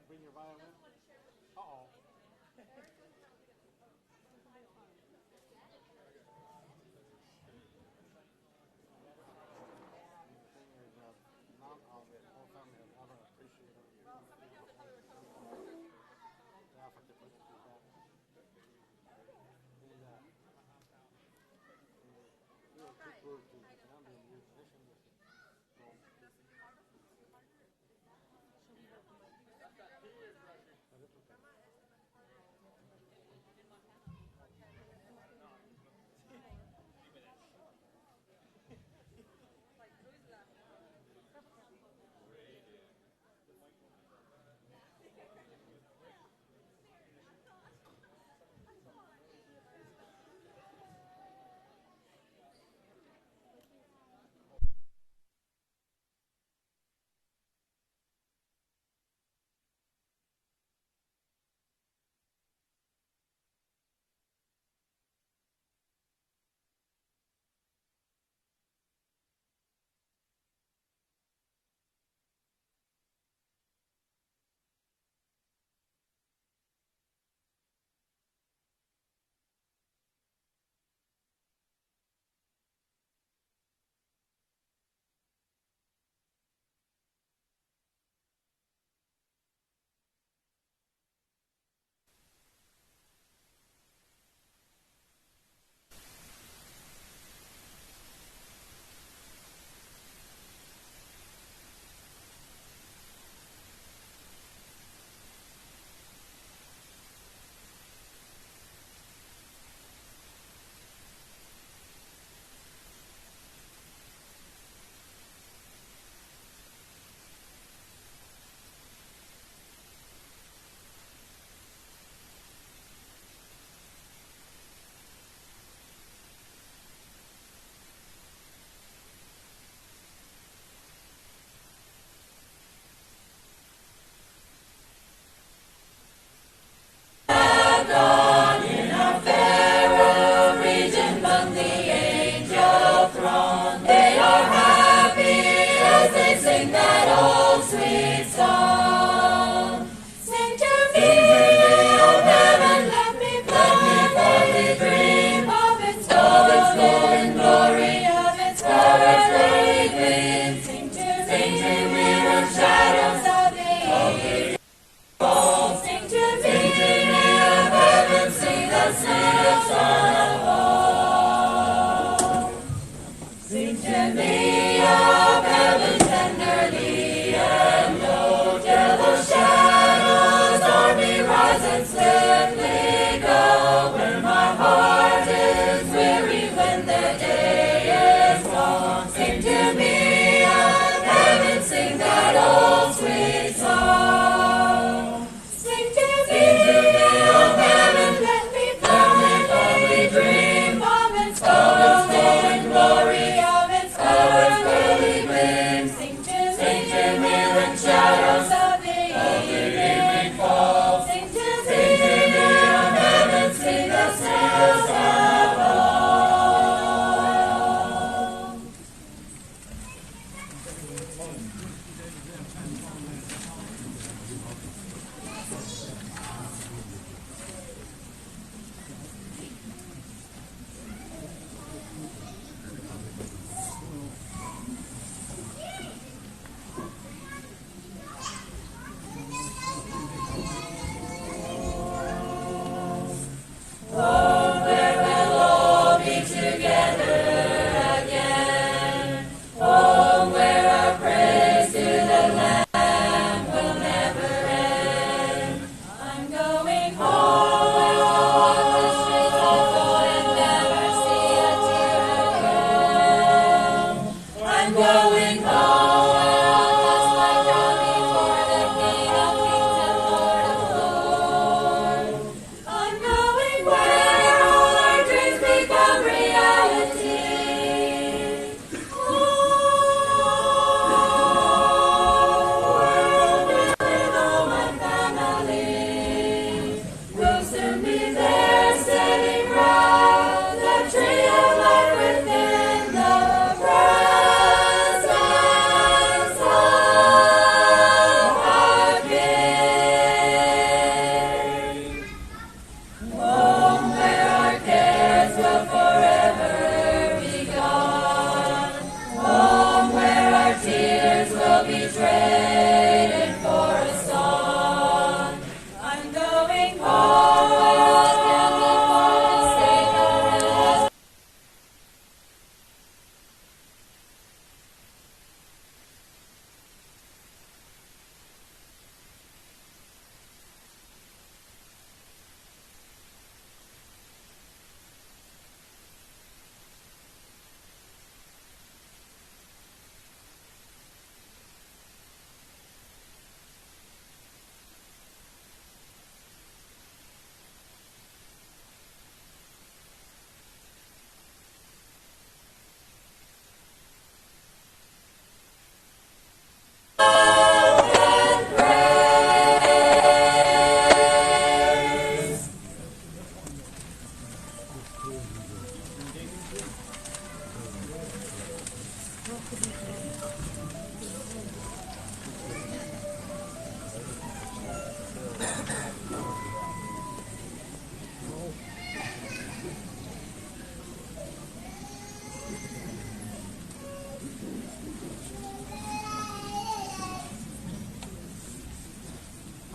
Bring your violin. Uh-oh. None of the whole family has ever appreciated the effort they put into that. And we were too poor to not be a musician. So, but it's okay.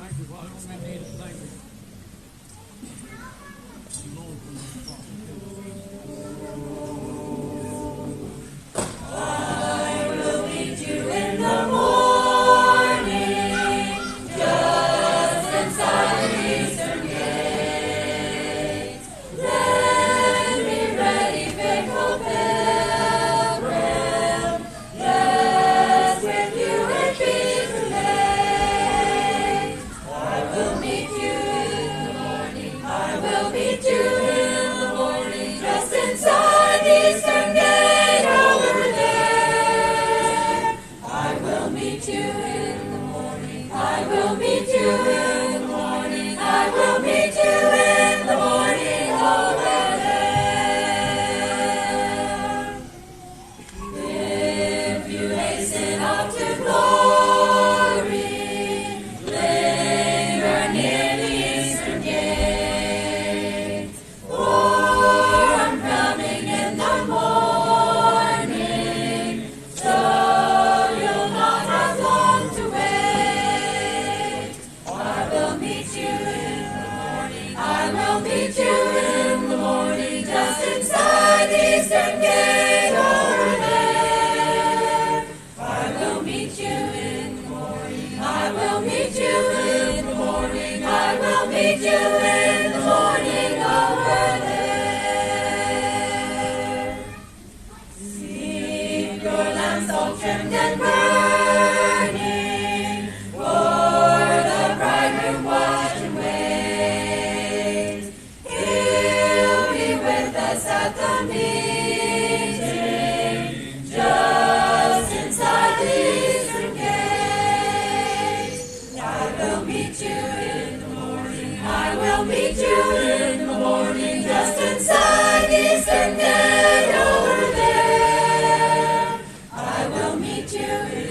Thank you. Well, I don't need it. Thank you. I will meet you.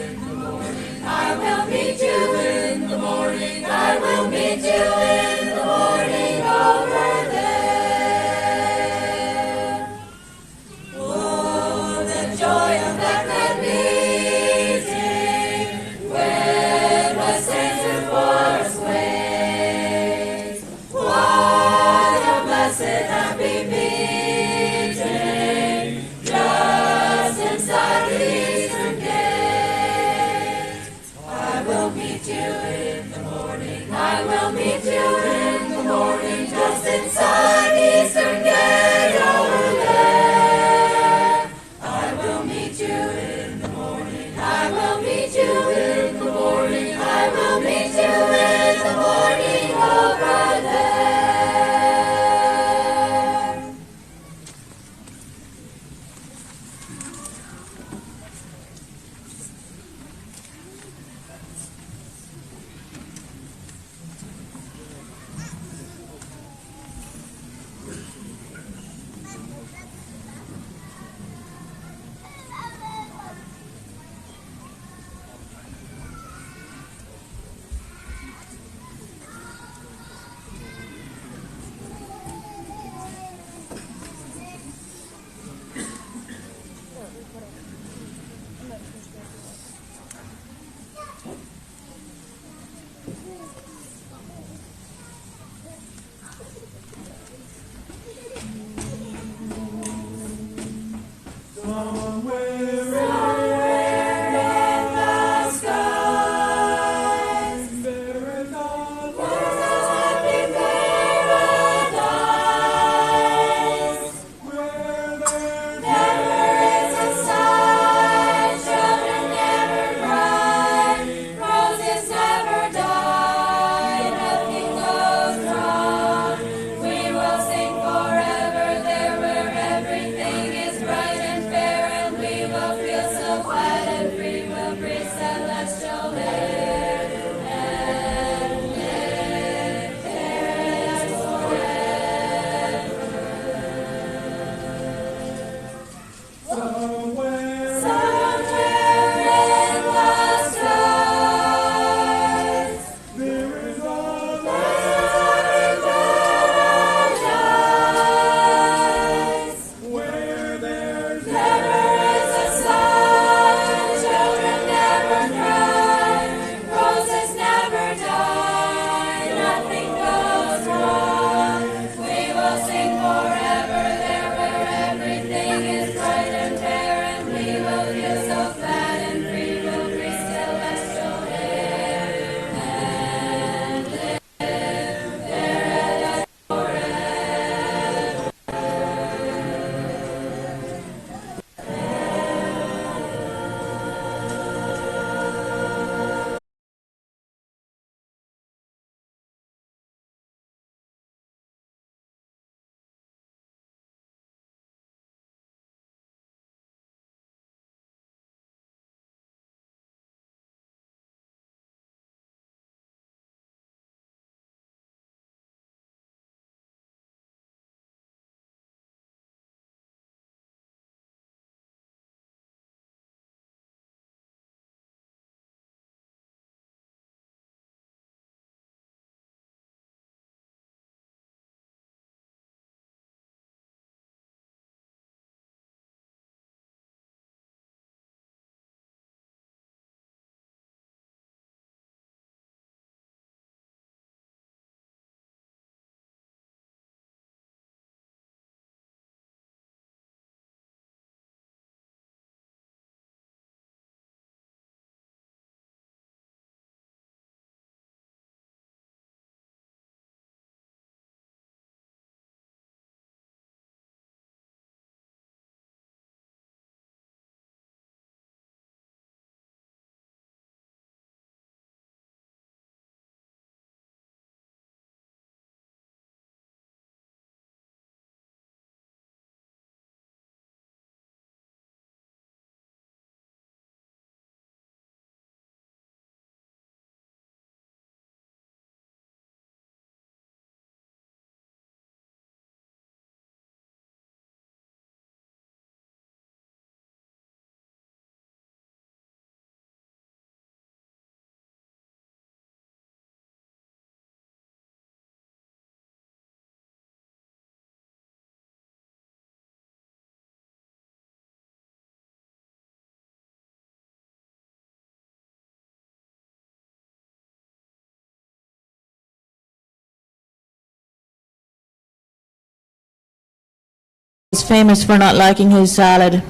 famous for not liking his salad.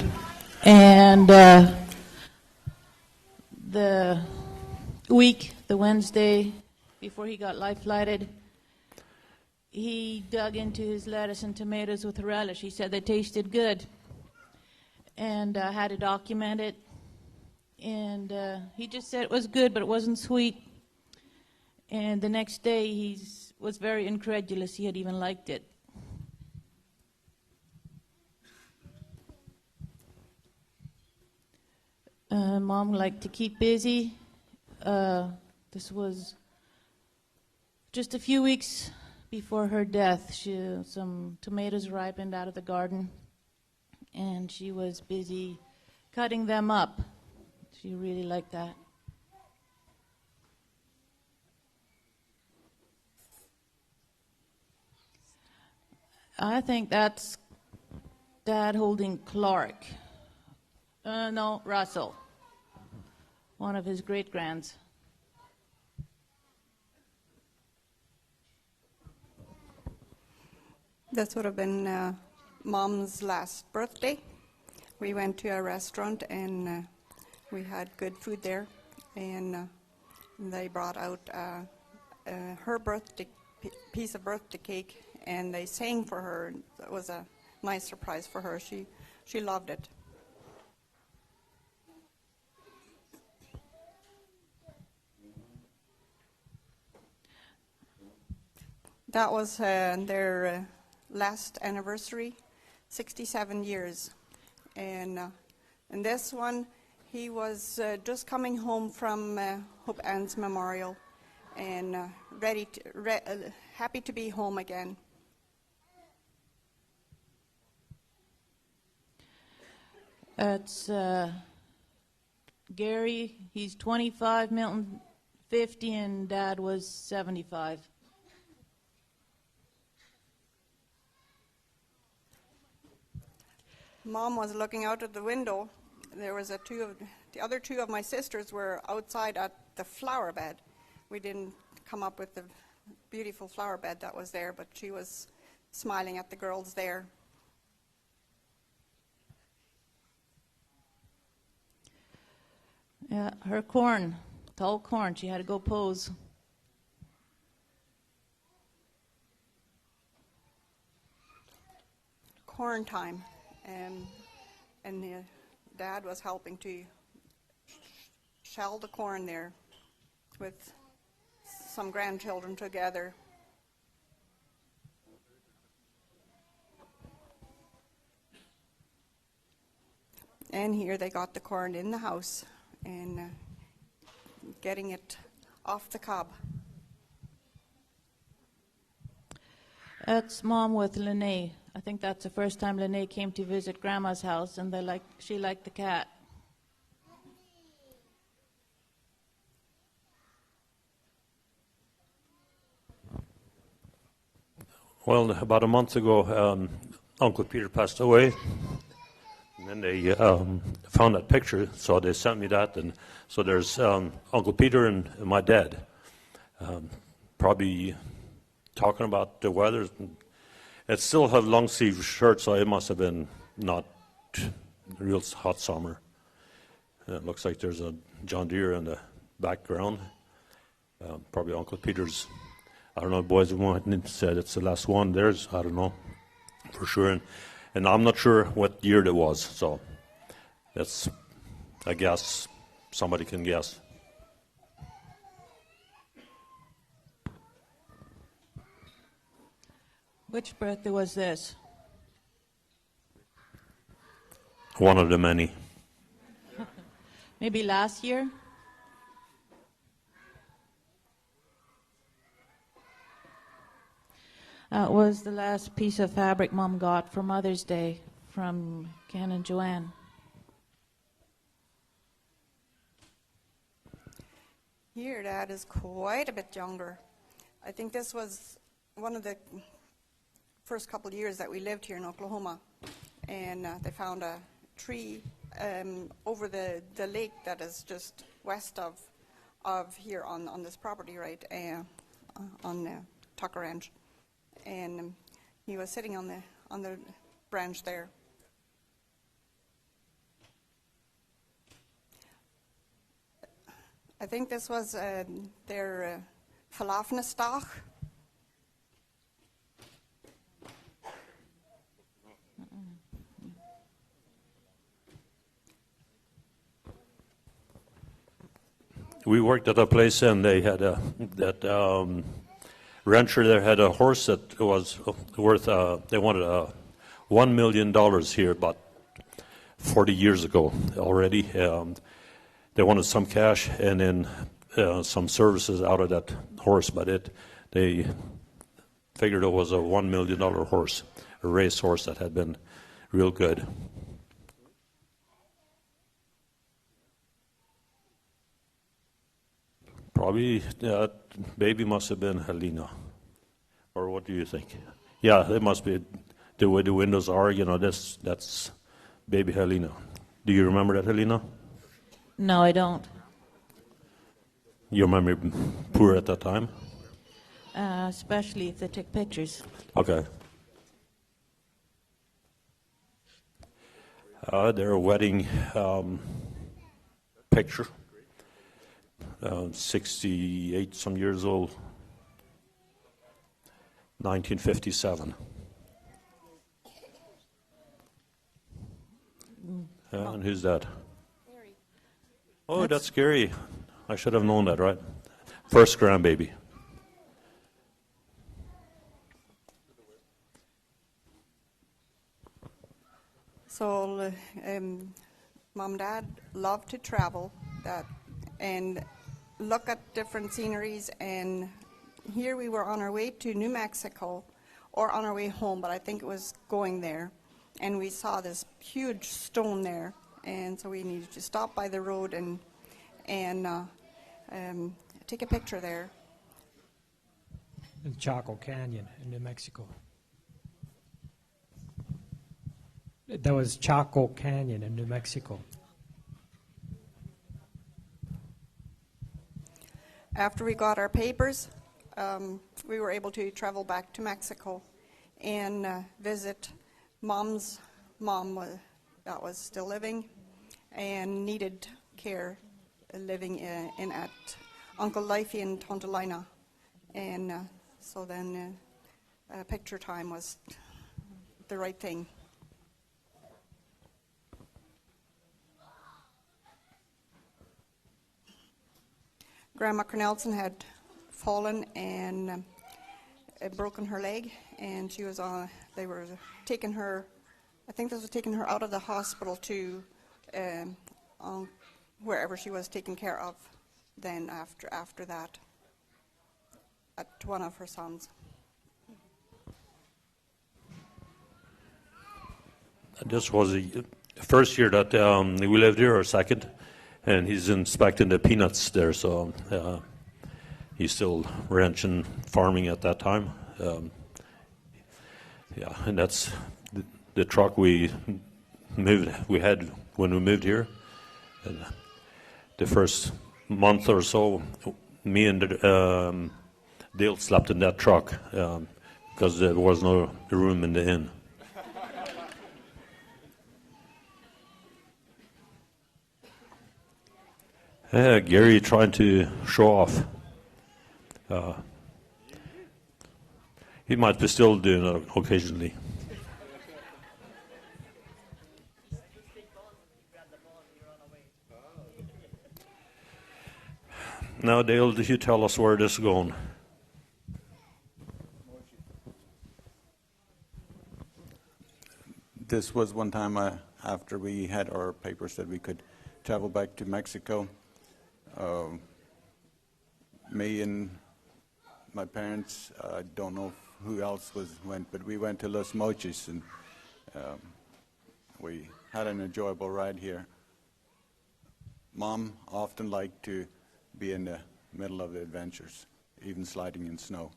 And the Wednesday before he got life-flighted, he dug into his lettuce and tomatoes with relish. He said they tasted good, and had to document it. And he just said it was good, but it wasn't sweet. And the next day, he was very incredulous he had even liked it. Mom liked to keep busy. This was just a few weeks before her death. Some tomatoes ripened out of the garden, and she was busy cutting them up. She really liked that. I think that's Dad holding Clark. No, Russell, one of his great-grands. This would have been Mom's last birthday. We went to a restaurant and we had good food there, and they brought out her birthday piece of birthday cake, and they sang for her. It was a nice surprise for her. She loved it. That was their last anniversary, 67 years. And in this one, he was just coming home from Hope Ann's memorial and happy to be home again. That's Gary. He's 25, Milton 50, and Dad was 75. Mom was looking out at the window. There was the other two of my sisters were outside at the flower bed. We didn't come up with the beautiful flower bed that was there, but she was smiling at the girls there. Yeah, her corn, tall corn. She had to go pose. Corn time. And Dad was helping to shell the corn there with some grandchildren together. And here they got the corn in the house and getting it off the cob. That's Mom with Lene. I think that's the first time Lene came to visit Grandma's house, and she liked the cat. Well, about a month ago, Uncle Peter passed away, and then they found that picture, so they sent me that, and so there's Uncle Peter and my dad, probably talking about the weather. It still had long sleeve shirts, so it must have been not a real hot summer. It looks like there's a John Deere in the background. Probably Uncle Peter's. I don't know, boys said it's the last one. There's, I don't know, for sure. And I'm not sure what year it was, so that's, I guess, somebody can guess. Which birthday was this? One of the many. Maybe last year? It was the last piece of fabric Mom got for Mother's Day from Ken and Joanne. Here, Dad is quite a bit younger. I think this was one of the first couple of years that we lived here in Oklahoma, and they found a tree over the lake that is just west of here on this property, right, on Tucker Ranch, and he was sitting on the branch there. I think this was their Falafnestach. We worked at a place and they had rancher there had a horse that was worth, they wanted $1 million here about 40 years ago already. They wanted some cash and then some services out of that horse, but they figured it was a $1 million horse, a race horse that had been real good. Probably that baby must have been Helena. Or what do you think? Yeah, it must be the way the windows are, you know, that's baby Helena. Do you remember that, Helena? No, I don't. You remember poor at that time? Especially if they took pictures. Okay. Their wedding picture. 68 some years old. 1957. And who's that? Oh, that's Gary. I should have known that, right? First grandbaby. So, Mom and Dad loved to travel and look at different sceneries. And here we were on our way to New Mexico, or on our way home, but I think it was going there. And we saw this huge stone there, and so we needed to stop by the road and take a picture there. In Chaco Canyon in New Mexico. That was Chaco Canyon in New Mexico. After we got our papers, we were able to travel back to Mexico and visit Mom's mom that was still living and needed care, living at Uncle Lifey in Tontalina. And so then picture time was the right thing. Grandma Cornelson had fallen and broken her leg, and she was on. They were taking her. I think this was taking her out of the hospital to wherever she was taken care of. Then after that, at one of her sons. This was the first year that we lived here, or second, and he's inspecting the peanuts there, so he's still ranching, farming at that time. Yeah, and that's the truck we had when we moved here. And the first month or so, me and Dale slept in that truck because there was no room in the inn. Gary trying to show off. He might be still doing it occasionally. Now, Dale, did you tell us where this is going? This was one time after we had our papers that we could travel back to Mexico. Me and my parents, I don't know who else went, but we went to Los Mochis, and we had an enjoyable ride here. Mom often liked to be in the middle of the adventures, even sliding in snow.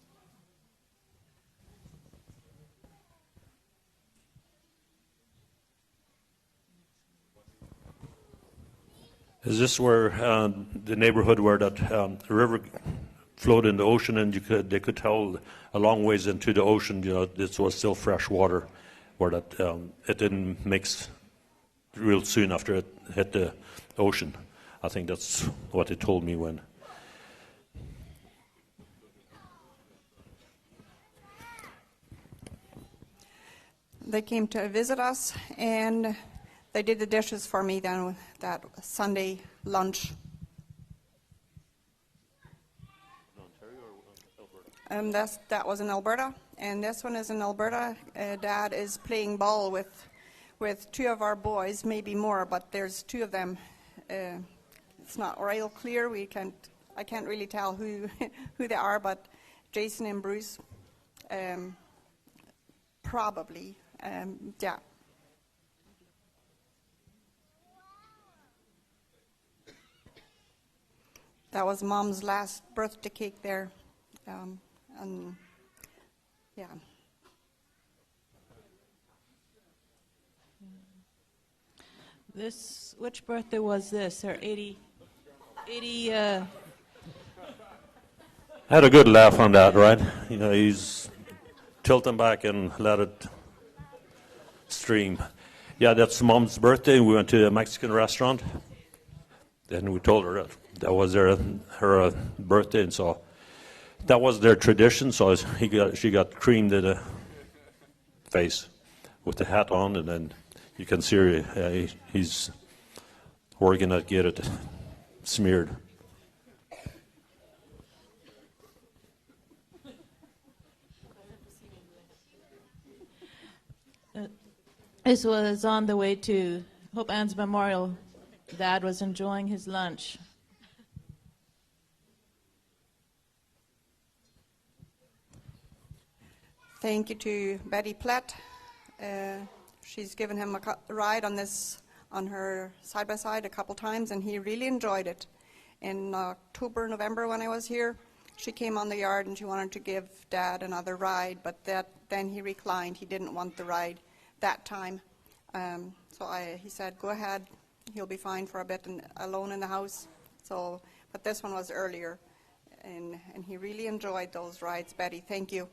Is this where the neighborhood where that river flowed in the ocean, and they could tell a long ways into the ocean, you know, this was still fresh water, where that it didn't mix real soon after it hit the ocean. I think that's what they told me when. They came to visit us, and they did the dishes for me then that Sunday lunch. That was in Alberta, and this one is in Alberta. Dad is playing ball with two of our boys, maybe more, but there's two of them. It's not real clear. I can't really tell who who they are, but Jason and Bruce, probably, yeah. That was Mom's last birthday cake there. And yeah. Which birthday was this? Her 80. I had a good laugh on that, right? You know, he's tilting back and let it stream. Yeah, that's Mom's birthday. We went to a Mexican restaurant, and we told her that was her birthday, and so that was their tradition. So she got creamed in the face with the hat on, and then you can see he's working to get it smeared. This was on the way to Hope Ann's memorial. Dad was enjoying his lunch. Thank you to Betty Platt. She's given him a ride on her side-by-side a couple times, and he really enjoyed it. In October, November, when I was here, she came on the yard and she wanted to give Dad another ride, but then he reclined. He didn't want the ride that time. He said, go ahead, he'll be fine for a bit and alone in the house. But this one was earlier, and he really enjoyed those rides. Betty, thank you.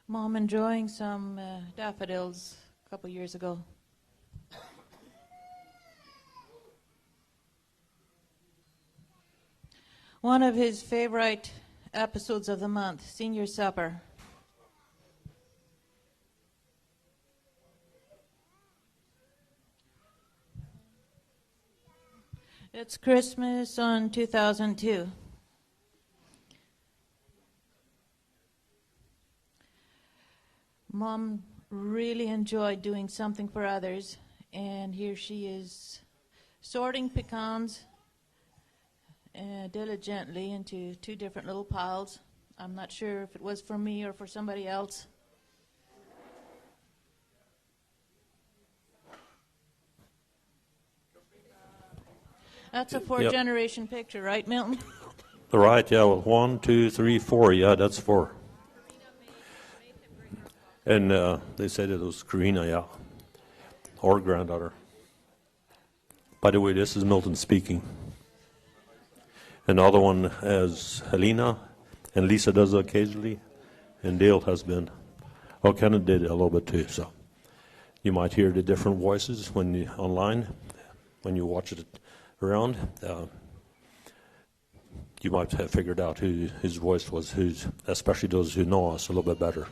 Mom enjoying some daffodils a couple years ago. One of his favorite episodes of the month, Senior Supper. It's Christmas on 2002. Mom really enjoyed doing something for others, and here she is sorting pecans diligently into two different little piles. I'm not sure if it was for me or for somebody else. That's a four-generation picture, right, Milton? Right, yeah, well, 1, 2, 3, 4, yeah, that's 4. And they said it was Karina, yeah, or granddaughter. By the way, this is Milton speaking. Another one is Helena, and Lisa does it occasionally, and Dale has been. Well, Kenneth did a little bit too, so you might hear the different voices online, when you watch it around. You might have figured out who his voice was, especially those who know us a little bit better.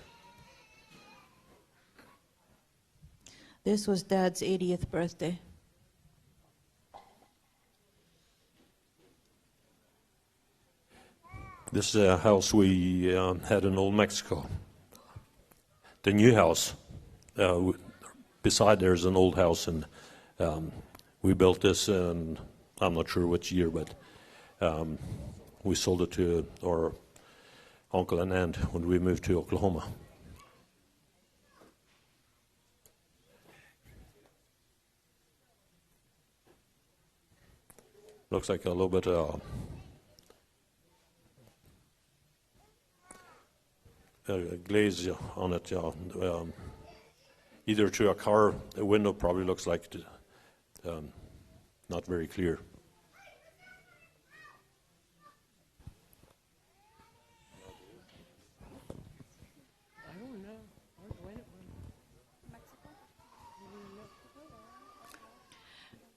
This was Dad's 80th birthday. This is a house we had in Old Mexico. The new house, beside there's an old house, and we built this in, I'm not sure which year, but we sold it to our uncle and aunt when we moved to Oklahoma. Looks like a little bit glaze on it. Either through a window probably looks like not very clear.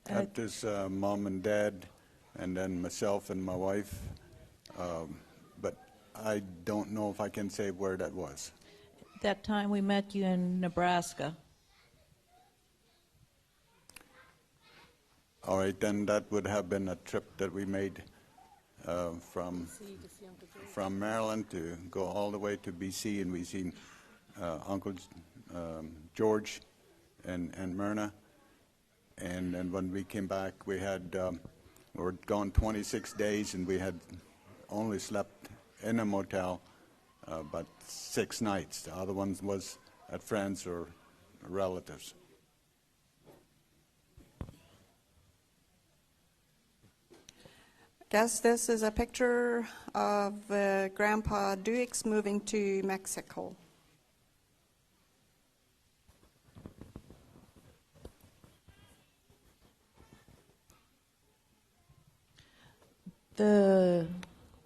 That is mom and dad, and then myself and my wife. But I don't know if I can say where that was. That time we met you in Nebraska. All right, then that would have been a trip that we made from Maryland to go all the way to BC, and we seen Uncle George and Myrna. And then when we came back, we were gone 26 days, and we had only slept in a motel but 6 nights. The other ones was at friends or relatives. Guess this is a picture of Grandpa Dueck's moving to Mexico. The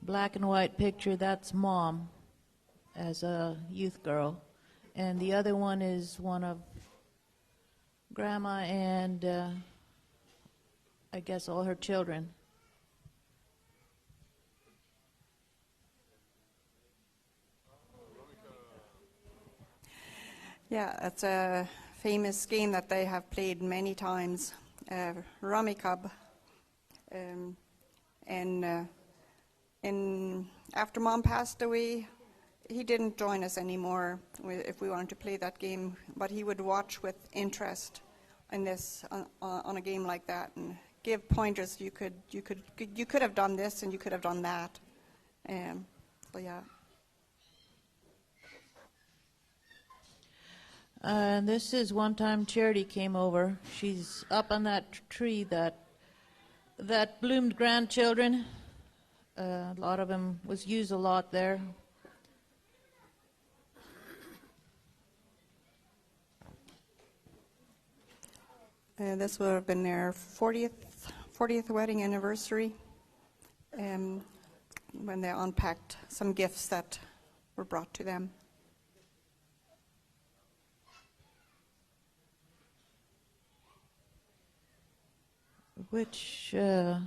black and white picture, that's Mom as a youth girl. And the other one is one of Grandma and I guess all her children. Yeah, it's a famous game that they have played many times, Rummy Cub. And after Mom passed away, he didn't join us anymore if we wanted to play that game, but he would watch with interest in this on a game like that and give pointers. You could have done this and you could have done that. So yeah. And this is one time Charity came over. She's up on that tree that bloomed grandchildren. A lot of them was used a lot there. This would have been their 40th wedding anniversary, when they unpacked some gifts that were brought to them. Which, that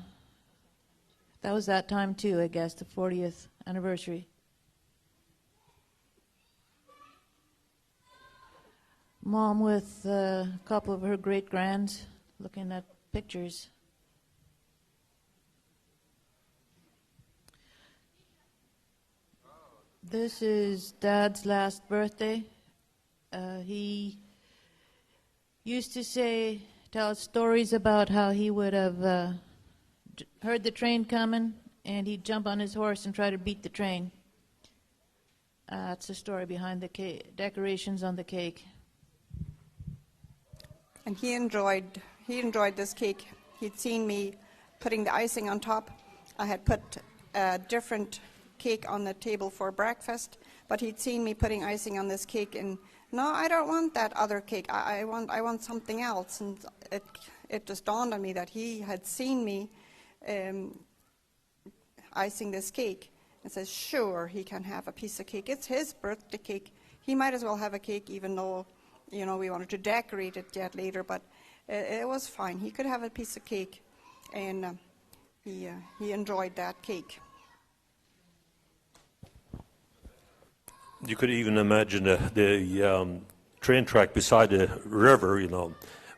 was that time too, I guess, the 40th anniversary. Mom with a couple of her great-grands looking at pictures. This is Dad's last birthday. He used to tell stories about how he would have heard the train coming and he'd jump on his horse and try to beat the train. That's the story behind the decorations on the cake. And he enjoyed this cake. He'd seen me putting the icing on top. I had put a different cake on the table for breakfast, but he'd seen me putting icing on this cake, and no, I don't want that other cake. I want something else. And it just dawned on me that he had seen me icing this cake, and says, sure, he can have a piece of cake. It's his birthday cake. He might as well have a cake, even though, we wanted to decorate it yet later, but it was fine. He could have a piece of cake, and he enjoyed that cake. You could even imagine the train track beside the river,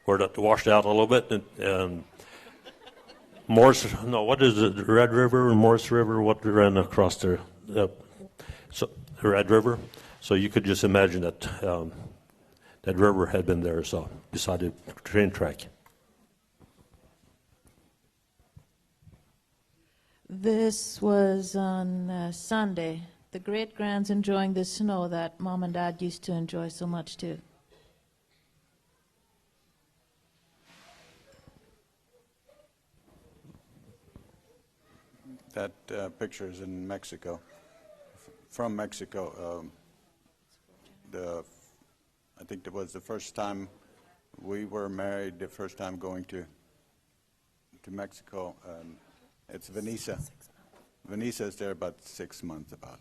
where that washed out a little bit, and what is it, Red River and Morse River, what ran across there? So the Red River. So you could just imagine that that river had been there, so beside the train track. This was on Sunday. The great-grands enjoying the snow that Mom and Dad used to enjoy so much too. That picture is in Mexico. From Mexico, I think it was the first time we were married. The first time going to Mexico. It's Vanessa. Vanessa is there about 6 months about.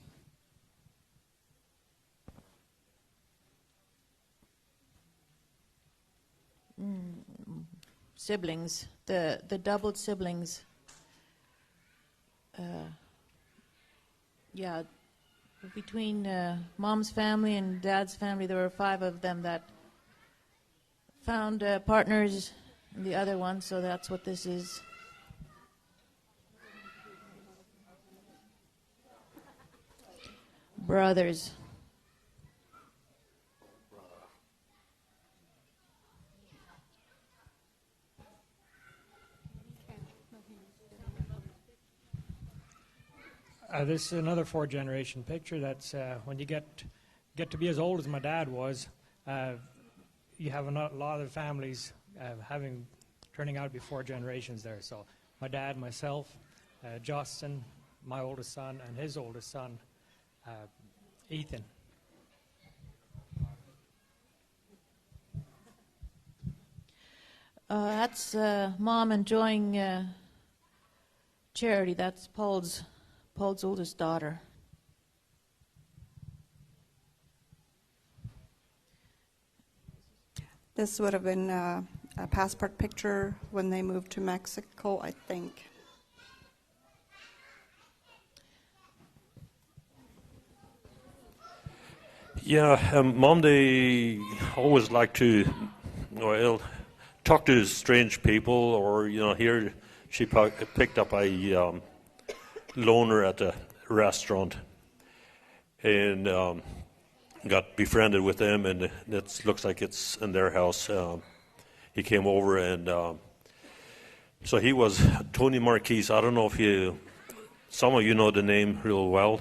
siblings, the doubled siblings. Yeah, between Mom's family and Dad's family, there were 5 of them that found partners in the other one, so that's what this is. Brothers. This is another 4th-generation picture. That's when you get to be as old as my dad was. You have a lot of families turning out to be 4 generations there. So my dad, myself, Justin, my oldest son, and his oldest son, Ethan. That's Mom enjoying Charity. That's Paul's oldest daughter. This would have been a passport picture when they moved to Mexico, I think. Yeah, Mom, they always like to, well, talk to strange people, or here she picked up a loner at a restaurant and got befriended with them, and it looks like it's in their house. He came over, and so he was Tony Marquise. I don't know if some of you know the name real well.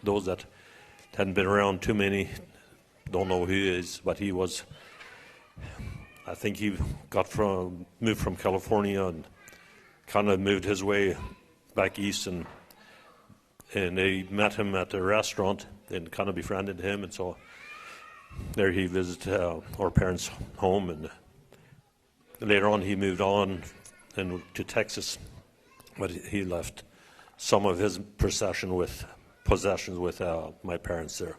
Those that hadn't been around too many don't know who he is, but he was, I think he moved from California and kind of moved his way back east, and they met him at a restaurant and kind of befriended him, and so there he visited our parents' home, and later on he moved on and to Texas, but he left some of his possessions with my parents there.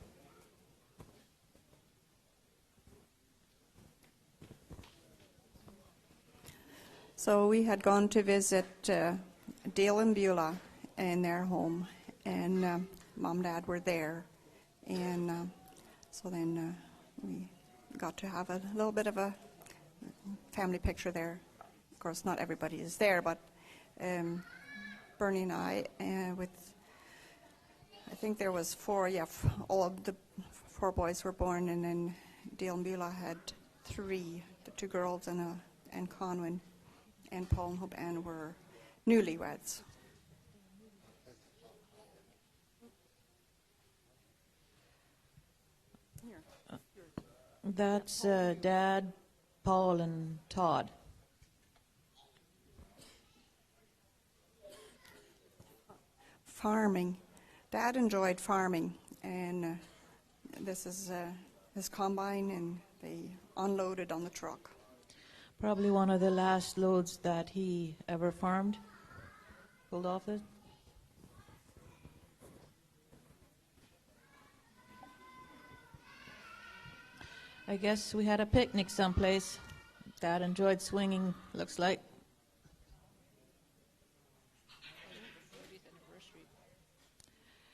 So we had gone to visit Dale and Beulah in their home, and Mom and Dad were there, and so then we got to have a little bit of a family picture there. Of course, not everybody is there, but Bernie and I, I think there was 4, all of the 4 boys were born, and then Dale and Beulah had 3, the 2 girls and Conwyn and Paul and Hope Ann were newlyweds. That's Dad, Paul, and Todd. Farming. Dad enjoyed farming, and this is his combine, and they unloaded on the truck. Probably one of the last loads that he ever farmed. Pulled off it. I guess we had a picnic someplace. Dad enjoyed swinging, looks like.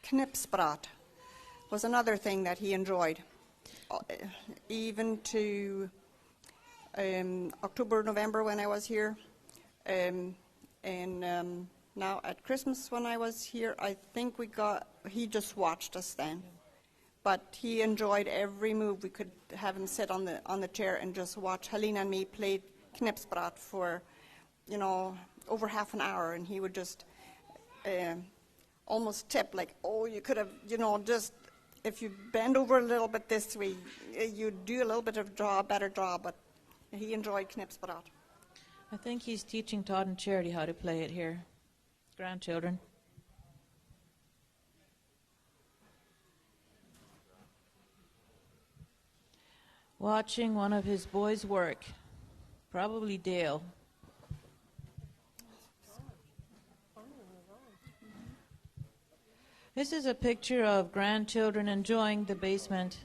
Knipsbrat was another thing that he enjoyed. Even to October, November when I was here. And now at Christmas when I was here, I think he just watched us then. But he enjoyed every move. We could have him sit on the chair and just watch Helene and me play Knipsbrat for, over half an hour, and he would just almost tip like, oh, you could have, just if you bend over a little bit this way, you'd do a little bit of better draw, but he enjoyed Knipsbrat. I think he's teaching Todd and Charity how to play it here. Grandchildren. Watching one of his boys work. Probably Dale. This is a picture of grandchildren enjoying the basement.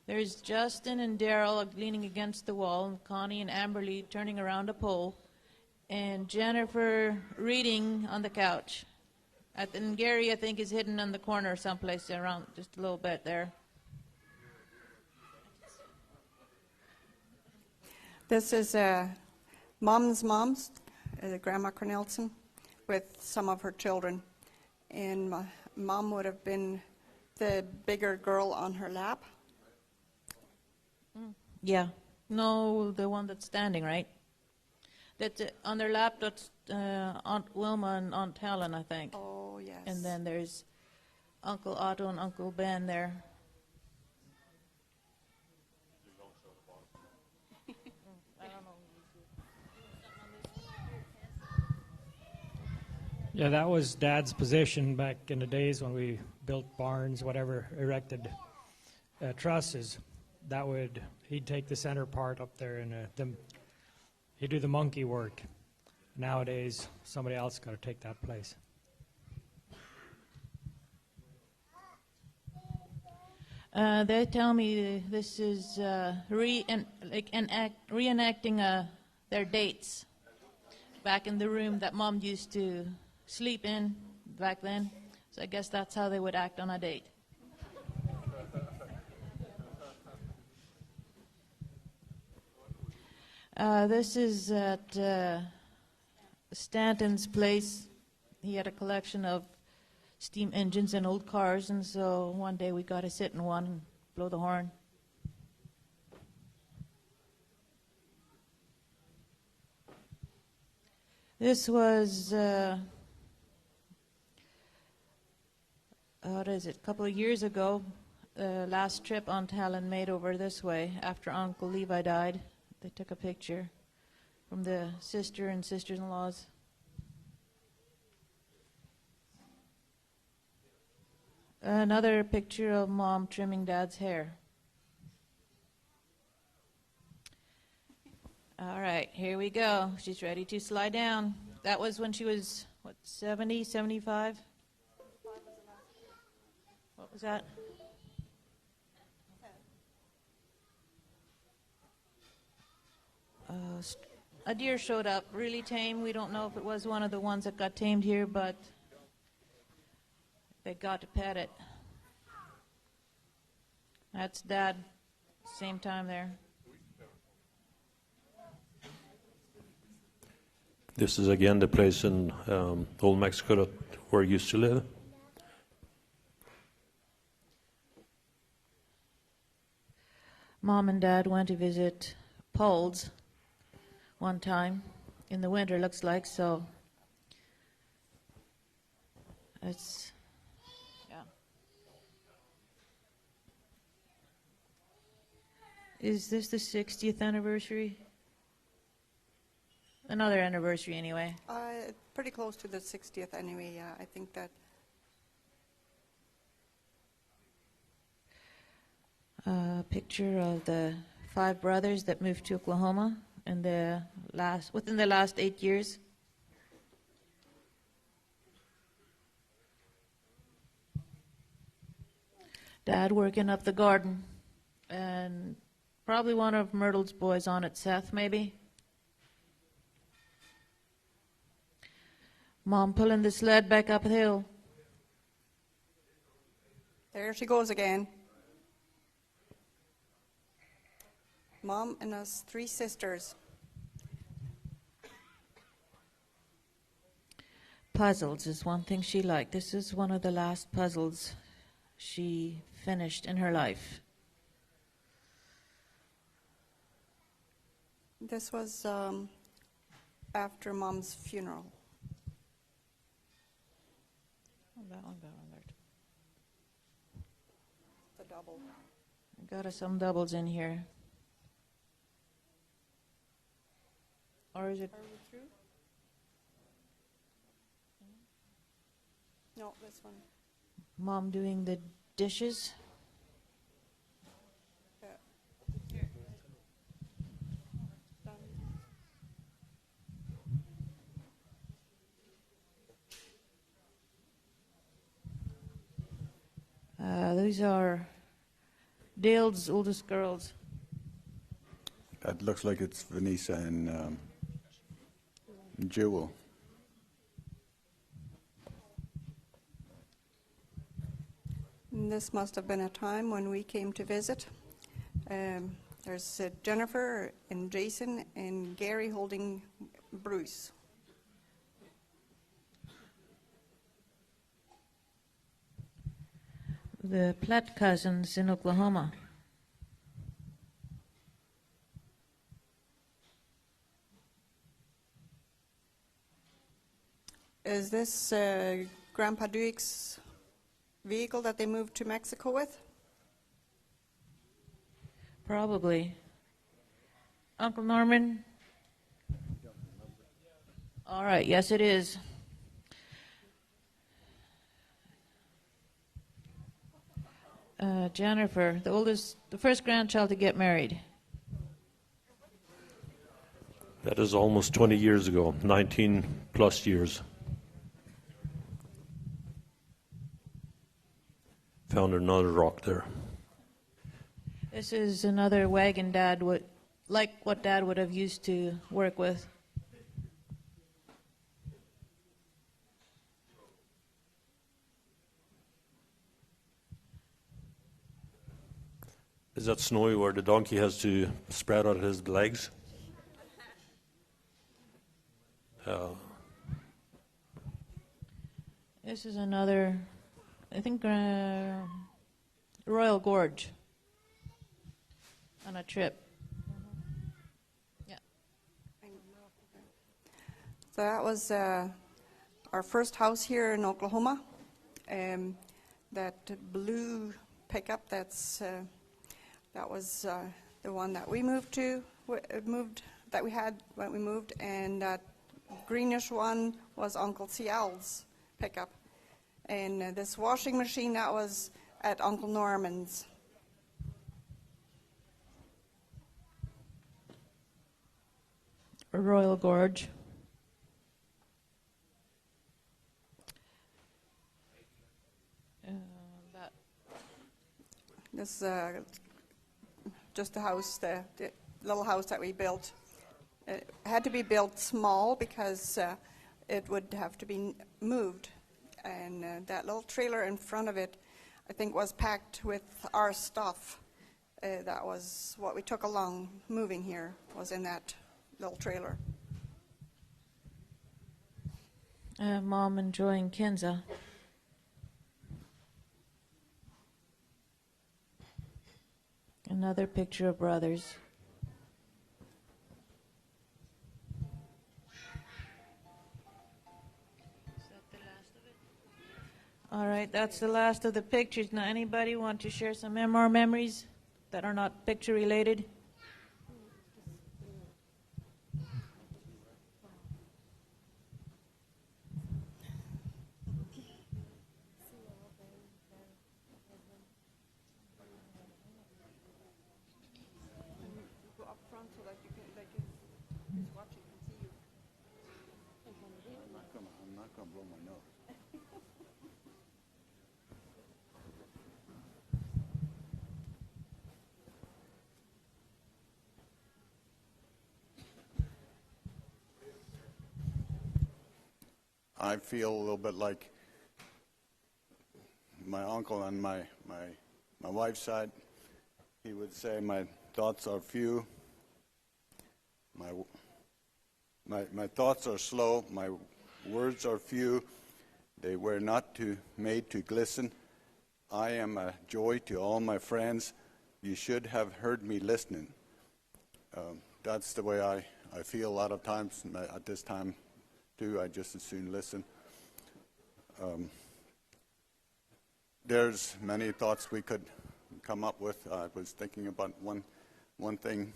There's Justin and Daryl leaning against the wall, and Connie and Amberly turning around a pole, and Jennifer reading on the couch. And Gary, I think, is hidden in the corner someplace around, just a little bit there. This is Mom's Grandma Cornelson, with some of her children. And Mom would have been the bigger girl on her lap. Yeah. No, the one that's standing, right? That's on their lap, that's Aunt Wilma and Aunt Helen, I think. Oh, yes. And then there's Uncle Otto and Uncle Ben there. Yeah, that was Dad's position back in the days when we built barns, whatever, erected trusses. He'd take the center part up there and he'd do the monkey work. Nowadays, somebody else got to take that place. They tell me this is reenacting their dates back in the room that Mom used to sleep in back then. So I guess that's how they would act on a date. This is at Stanton's place. He had a collection of steam engines and old cars, and so one day we got to sit in one and blow the horn. This was, what is it, a couple of years ago, the last trip Aunt Helen made over this way after Uncle Levi died. They took a picture from the sister and sisters-in-laws. Another picture of Mom trimming Dad's hair. All right, here we go. She's ready to slide down. That was when she was, 70, 75? What was that? A deer showed up, really tame. We don't know if it was one of the ones that got tamed here, but they got to pet it. That's Dad, same time there. This is again the place in Old Mexico where he used to live. Mom and Dad went to visit Paul's one time in the winter, looks like, so it's, yeah. Is this the 60th anniversary? Another anniversary, anyway. Pretty close to the 60th anyway, yeah. I think that. A picture of the 5 brothers that moved to Oklahoma within the last 8 years. Dad working up the garden, and probably one of Myrtle's boys on it, Seth, maybe. Mom pulling the sled back up the hill. There she goes again. Mom and us 3 sisters. Puzzles is one thing she liked. This is one of the last puzzles she finished in her life. This was after Mom's funeral. That one there. The double. Got us some doubles in here. Or is it? Are we through? No, this one. Mom doing the dishes? Yeah. Here. Done. These are Dale's oldest girls. That looks like it's Vanessa and Jewel. And this must have been a time when we came to visit. There's Jennifer and Jason and Gary holding Bruce. The Platt cousins in Oklahoma. Is this Grandpa Dueck's vehicle that they moved to Mexico with? Probably. Uncle Norman? All right, yes it is. Jennifer, the first grandchild to get married. That is almost 20 years ago, 19 plus years. Found another rock there. This is another wagon Dad would, like what Dad would have used to work with. Is that Snowy where the donkey has to spread out his legs? This is another, I think, Royal Gorge on a trip. Yeah. So that was our first house here in Oklahoma. That blue pickup, that was the one that we moved to, that we had when we moved, and that greenish one was Uncle Cial's pickup. And this washing machine, that was at Uncle Norman's. Royal Gorge. This is just the house, the little house that we built. It had to be built small because it would have to be moved. And that little trailer in front of it, I think, was packed with our stuff. That was what we took along moving here, was in that little trailer. Mom enjoying Kinza. Another picture of brothers. Is that the last of it? All right, that's the last of the pictures. Now, anybody want to share some more memories that are not picture related? Go up front so that who's watching can see you. I'm not going to blow my nose. I feel a little bit like my uncle on my wife's side. He would say, "My thoughts are few. My thoughts are slow. My words are few. They were not made to glisten. I am a joy to all my friends. You should have heard me listening." That's the way I feel a lot of times at this time, too. I just as soon listen. There's many thoughts we could come up with. I was thinking about one thing.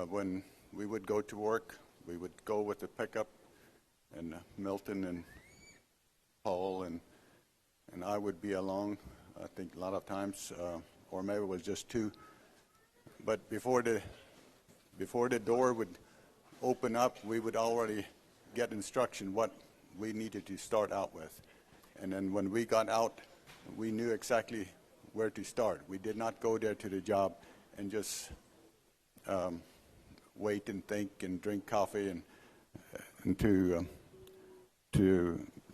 When we would go to work, we would go with the pickup, and Milton and Paul and I would be along, I think a lot of times, or maybe it was just two. But before the door would open up, we would already get instruction what we needed to start out with. And then when we got out, we knew exactly where to start. We did not go there to the job and just wait and think and drink coffee and to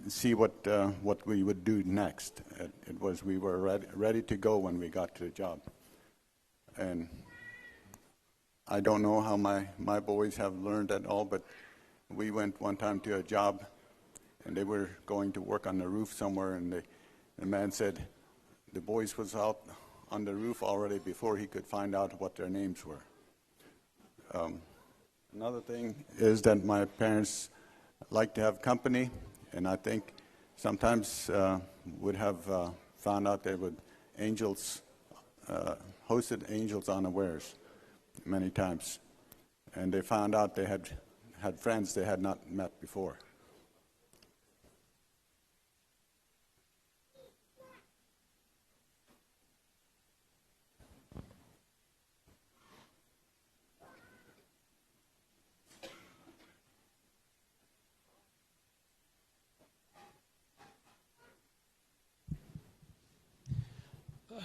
see what we would do next. It was we were ready to go when we got to the job. And I don't know how my boys have learned at all, but we went one time to a job, and they were going to work on the roof somewhere, and the man said the boys was out on the roof already before he could find out what their names were. Another thing is that my parents like to have company, and I think sometimes would have found out they would hosted angels unawares many times, and they found out they had friends they had not met before.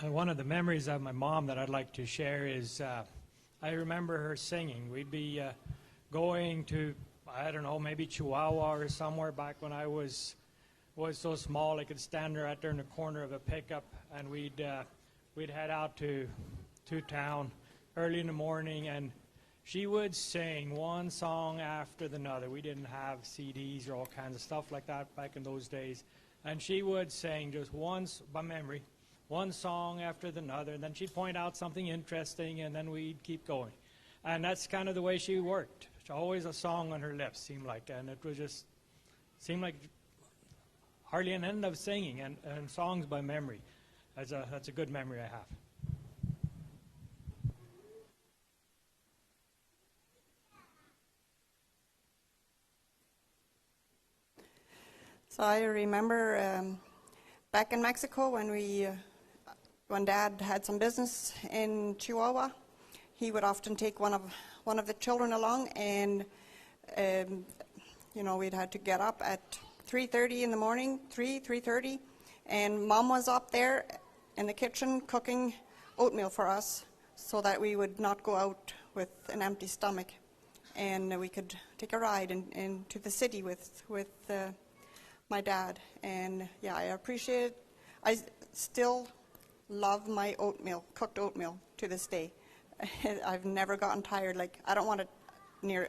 One of the memories of my mom that I'd like to share is I remember her singing. We'd be going to, I don't know, maybe Chihuahua or somewhere back when I was so small I could stand right there in the corner of a pickup, and we'd head out to town early in the morning, and she would sing one song after another. We didn't have CDs or all kinds of stuff like that back in those days, and she would sing just once by memory, one song after another, and then she'd point out something interesting, and then we'd keep going. And that's kind of the way she worked. Always a song on her lips, seemed like, and it was just, seemed like hardly an end of singing, and songs by memory. That's a good memory I have. So I remember back in Mexico when Dad had some business in Chihuahua, he would often take one of the children along, and we'd had to get up at 3:30 in the morning, 3:30, and Mom was up there in the kitchen cooking oatmeal for us so that we would not go out with an empty stomach, and we could take a ride into the city with my dad. And yeah, I appreciate it. I still love my oatmeal, cooked oatmeal, to this day. I've never gotten tired. Like, I don't want it near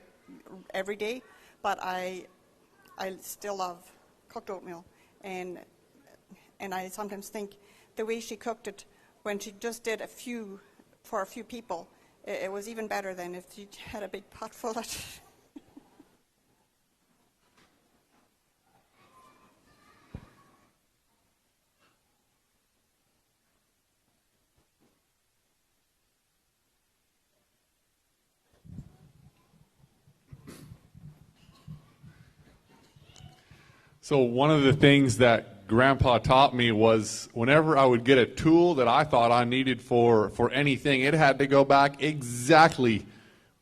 every day, but I still love cooked oatmeal. And I sometimes think the way she cooked it, when she just did for a few people, it was even better than if she had a big pot full of So one of the things that Grandpa taught me was whenever I would get a tool that I thought I needed for anything, it had to go back exactly,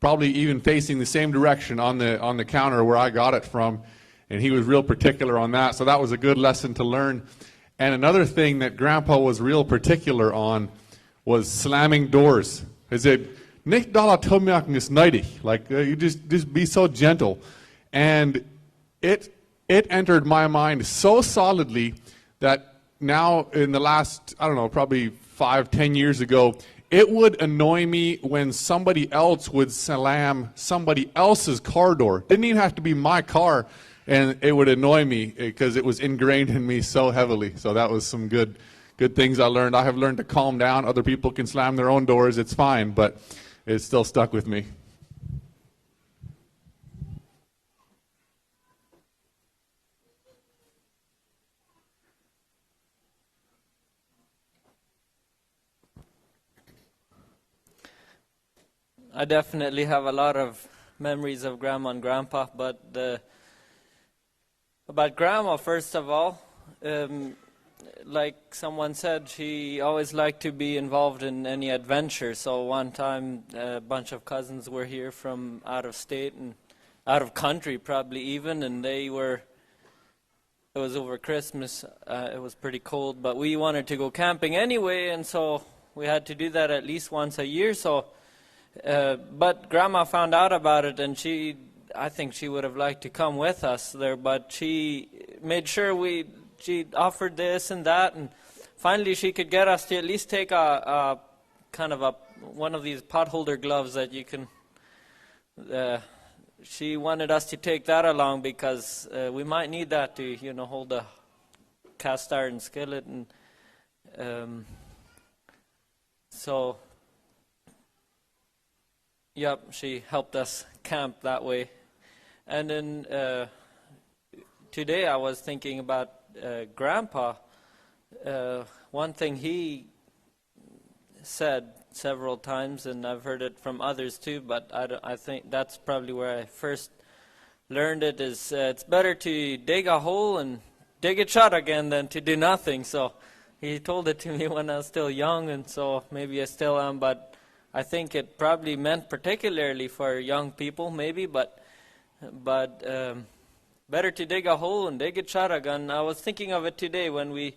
probably even facing the same direction on the counter where I got it from, and he was real particular on that. So that was a good lesson to learn. And another thing that Grandpa was real particular on was slamming doors. He said, "Nicht dala tumiak is neidig." Like, you just be so gentle. And it entered my mind so solidly that now in the last, I don't know, probably 5-10 years ago, it would annoy me when somebody else would slam somebody else's car door. Didn't even have to be my car, and it would annoy me because it was ingrained in me so heavily. So that was some good things I learned. I have learned to calm down. Other people can slam their own doors. It's fine, but it still stuck with me. I definitely have a lot of memories of Grandma and Grandpa, but about Grandma, first of all, like someone said, she always liked to be involved in any adventure. So one time, a bunch of cousins were here from out of state and out of country, probably even, and they were it was over Christmas. It was pretty cold, but we wanted to go camping anyway, and so we had to do that at least once a year. So, but Grandma found out about it, and I think she would have liked to come with us there, but she made sure she offered this and that, and finally she could get us to at least take a kind of one of these potholder gloves that you can. She wanted us to take that along because we might need that to, hold a cast iron skillet, and so, yep, she helped us camp that way. And then today I was thinking about Grandpa. One thing he said several times, and I've heard it from others too, but I think that's probably where I first learned it, is it's better to dig a hole and dig it shut again than to do nothing. So he told it to me when I was still young, and so maybe I still am, but I think it probably meant particularly for young people maybe, but better to dig a hole and dig it shut again. I was thinking of it today when we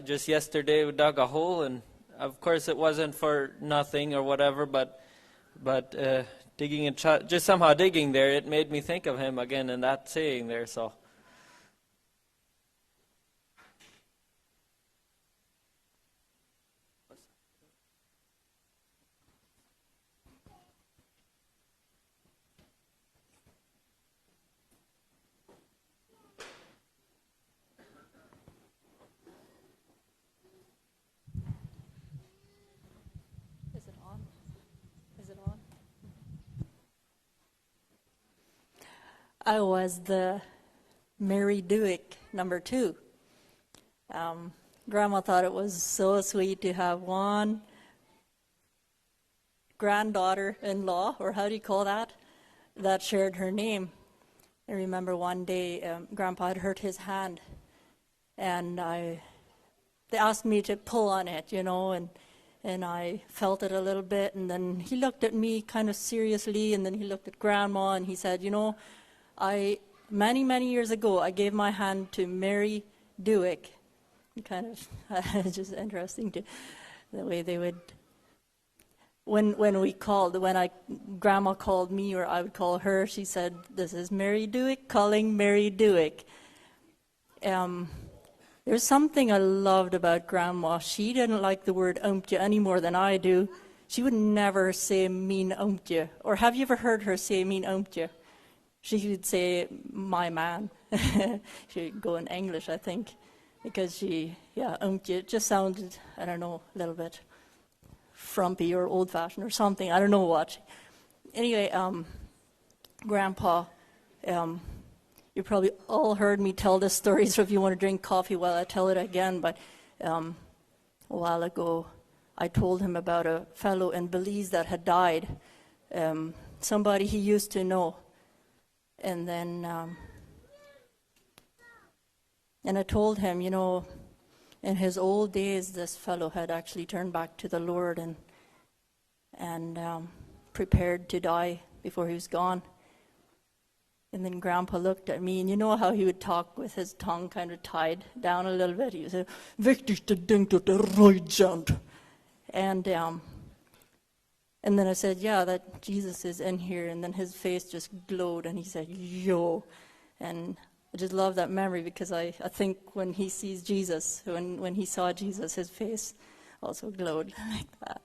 just yesterday we dug a hole, and of course it wasn't for nothing or whatever, but digging it just somehow digging there, it made me think of him again and that saying there. So I was the Mary Dueck number 2. Grandma thought it was so sweet to have one granddaughter-in-law, or how do you call that shared her name. I remember one day Grandpa had hurt his hand, and they asked me to pull on it, and I felt it a little bit, and then he looked at me kind of seriously, and then he looked at Grandma, and he said, many years ago, I gave my hand to Mary Dueck. Kind of, it's just interesting to the way they would, when Grandma called me or I would call her, she said, "This is Mary Dueck calling Mary Dueck." There's something I loved about Grandma. She didn't like the word umptje any more than I do. She would never say mean umptje. Or have you ever heard her say mean umptje? She would say, "my man." She would go in English, I think, because umptje just sounded, I don't know, a little bit frumpy or old-fashioned or something. I don't know what. Anyway, Grandpa, you probably all heard me tell this story, so if you want to drink coffee while I tell it again, but a while ago I told him about a fellow in Belize that had died, somebody he used to know. And then, and I told him, in his old days, this fellow had actually turned back to the Lord and prepared to die before he was gone. And then Grandpa looked at me, and you know how he would talk with his tongue kind of tied down a little bit. He would say, "Viktigste ding tot det röjtjant." And then I said, "Yeah, that Jesus is in here." And then his face just glowed, and he said, "Yo." And I just love that memory, because I think when he sees Jesus, when he saw Jesus, his face also glowed like that.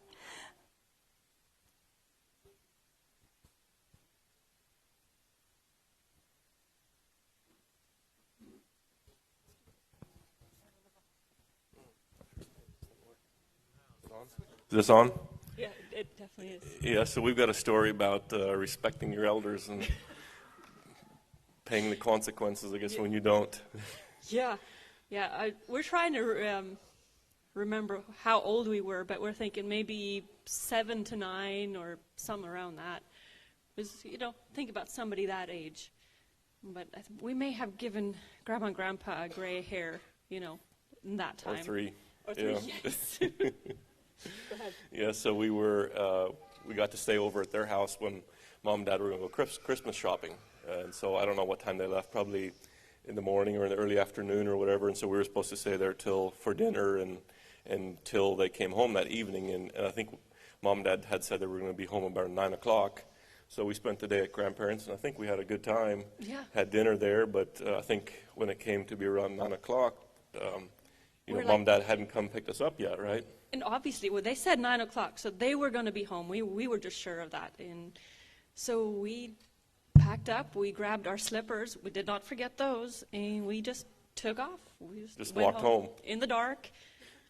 Is this on? Yeah, it definitely is. Yeah, so we've got a story about respecting your elders and paying the consequences, I guess, when you don't. Yeah. We're trying to remember how old we were, but we're thinking maybe 7 to 9 or somewhere around that. Because, think about somebody that age. But we may have given Grandma and Grandpa gray hair, in that time. Or 3. Or 3, yes. Go ahead. Yeah, so we got to stay over at their house when Mom and Dad were going to go Christmas shopping. And so I don't know what time they left, probably in the morning or in the early afternoon or whatever. And so we were supposed to stay there for dinner and until they came home that evening. And I think Mom and Dad had said they were going to be home about 9 o'clock. So we spent the day at grandparents, and I think we had a good time. Yeah. Had dinner there, but I think when it came to be around 9 o'clock, We're Mom and Dad hadn't come picked us up yet, right? And obviously, well, they said 9 o'clock, so they were going to be home. We were just sure of that. And so we packed up, we grabbed our slippers, we did not forget those, and we just took off. We Just went walked home. in the dark.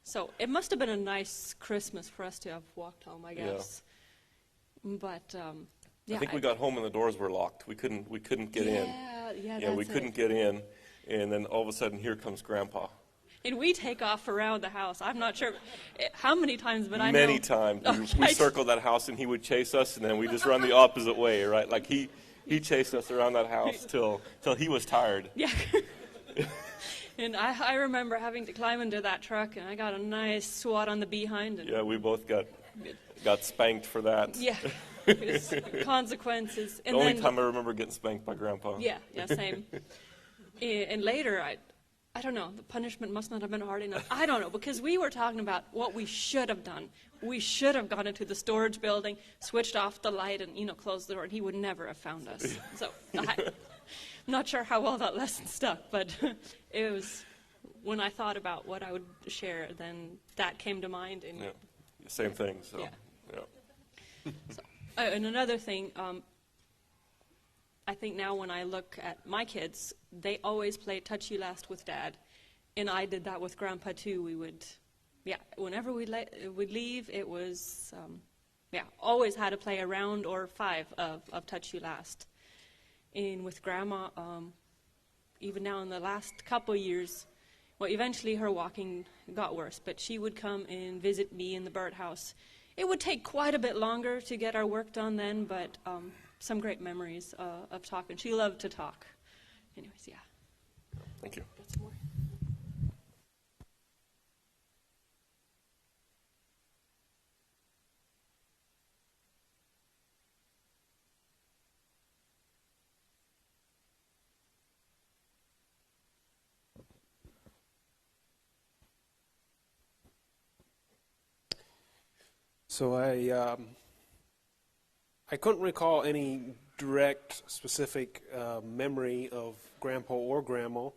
So it must have been a nice Christmas for us to have walked home, I guess. But yeah, I think we got home and the doors were locked. We couldn't get in. Yeah, We that's couldn't it. get in, and then all of a sudden, here comes Grandpa. And we take off around the house. I'm not sure how many times, but I know. Many times. We circled that house, and he would chase us, and then we just run the opposite way, right? Like he chased us around that house till he was tired. Yeah. And I remember having to climb into that truck, and I got a nice swat on the behind. And Yeah, we both got spanked for that. yeah, it was consequences. The And only then, time I remember getting spanked by Grandpa. yeah, same. And later, I don't know, the punishment must not have been hard enough. I don't know, because we were talking about what we should have done. We should have gone into the storage building, switched off the light, and, closed the door, and he would never have found us. So I'm not sure how well that lesson stuck, but it was, when I thought about what I would share, then that came to mind. And Yeah, same thing. So, Yeah. And another thing, I think now when I look at my kids, they always play Touch You Last with Dad. And I did that with Grandpa too. We would, whenever we'd leave, it was, always had to play a round or 5 of Touch You Last. And with Grandma, even now in the last couple of years, well, eventually her walking got worse, but she would come and visit me in the birdhouse. It would take quite a bit longer to get our work done then, but some great memories of talking. She loved to talk. Anyways, yeah. Thank you. Got some more? So I couldn't recall any direct, specific memory of Grandpa or Grandma.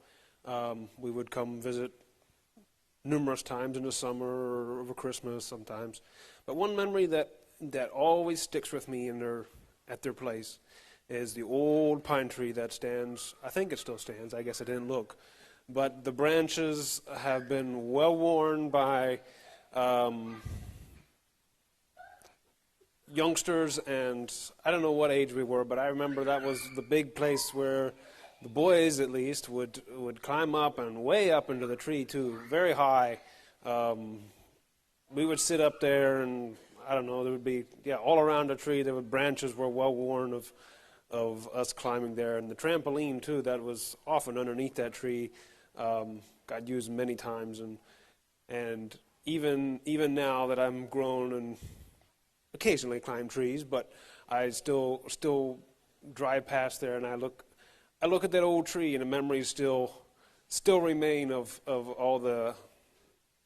We would come visit numerous times in the summer or over Christmas sometimes. But one memory that always sticks with me at their place is the old pine tree that stands. I think it still stands. I guess I didn't look. But the branches have been well worn by youngsters, and I don't know what age we were, but I remember that was the big place where the boys, at least, would climb up and way up into the tree too, very high. We would sit up there, and I don't know, there would be all around the tree. Branches were well worn of us climbing there, and the trampoline too that was often underneath that tree got used many times, and even now that I'm grown and occasionally climb trees, but I still drive past there, and I look at that old tree, and the memories still remain of all the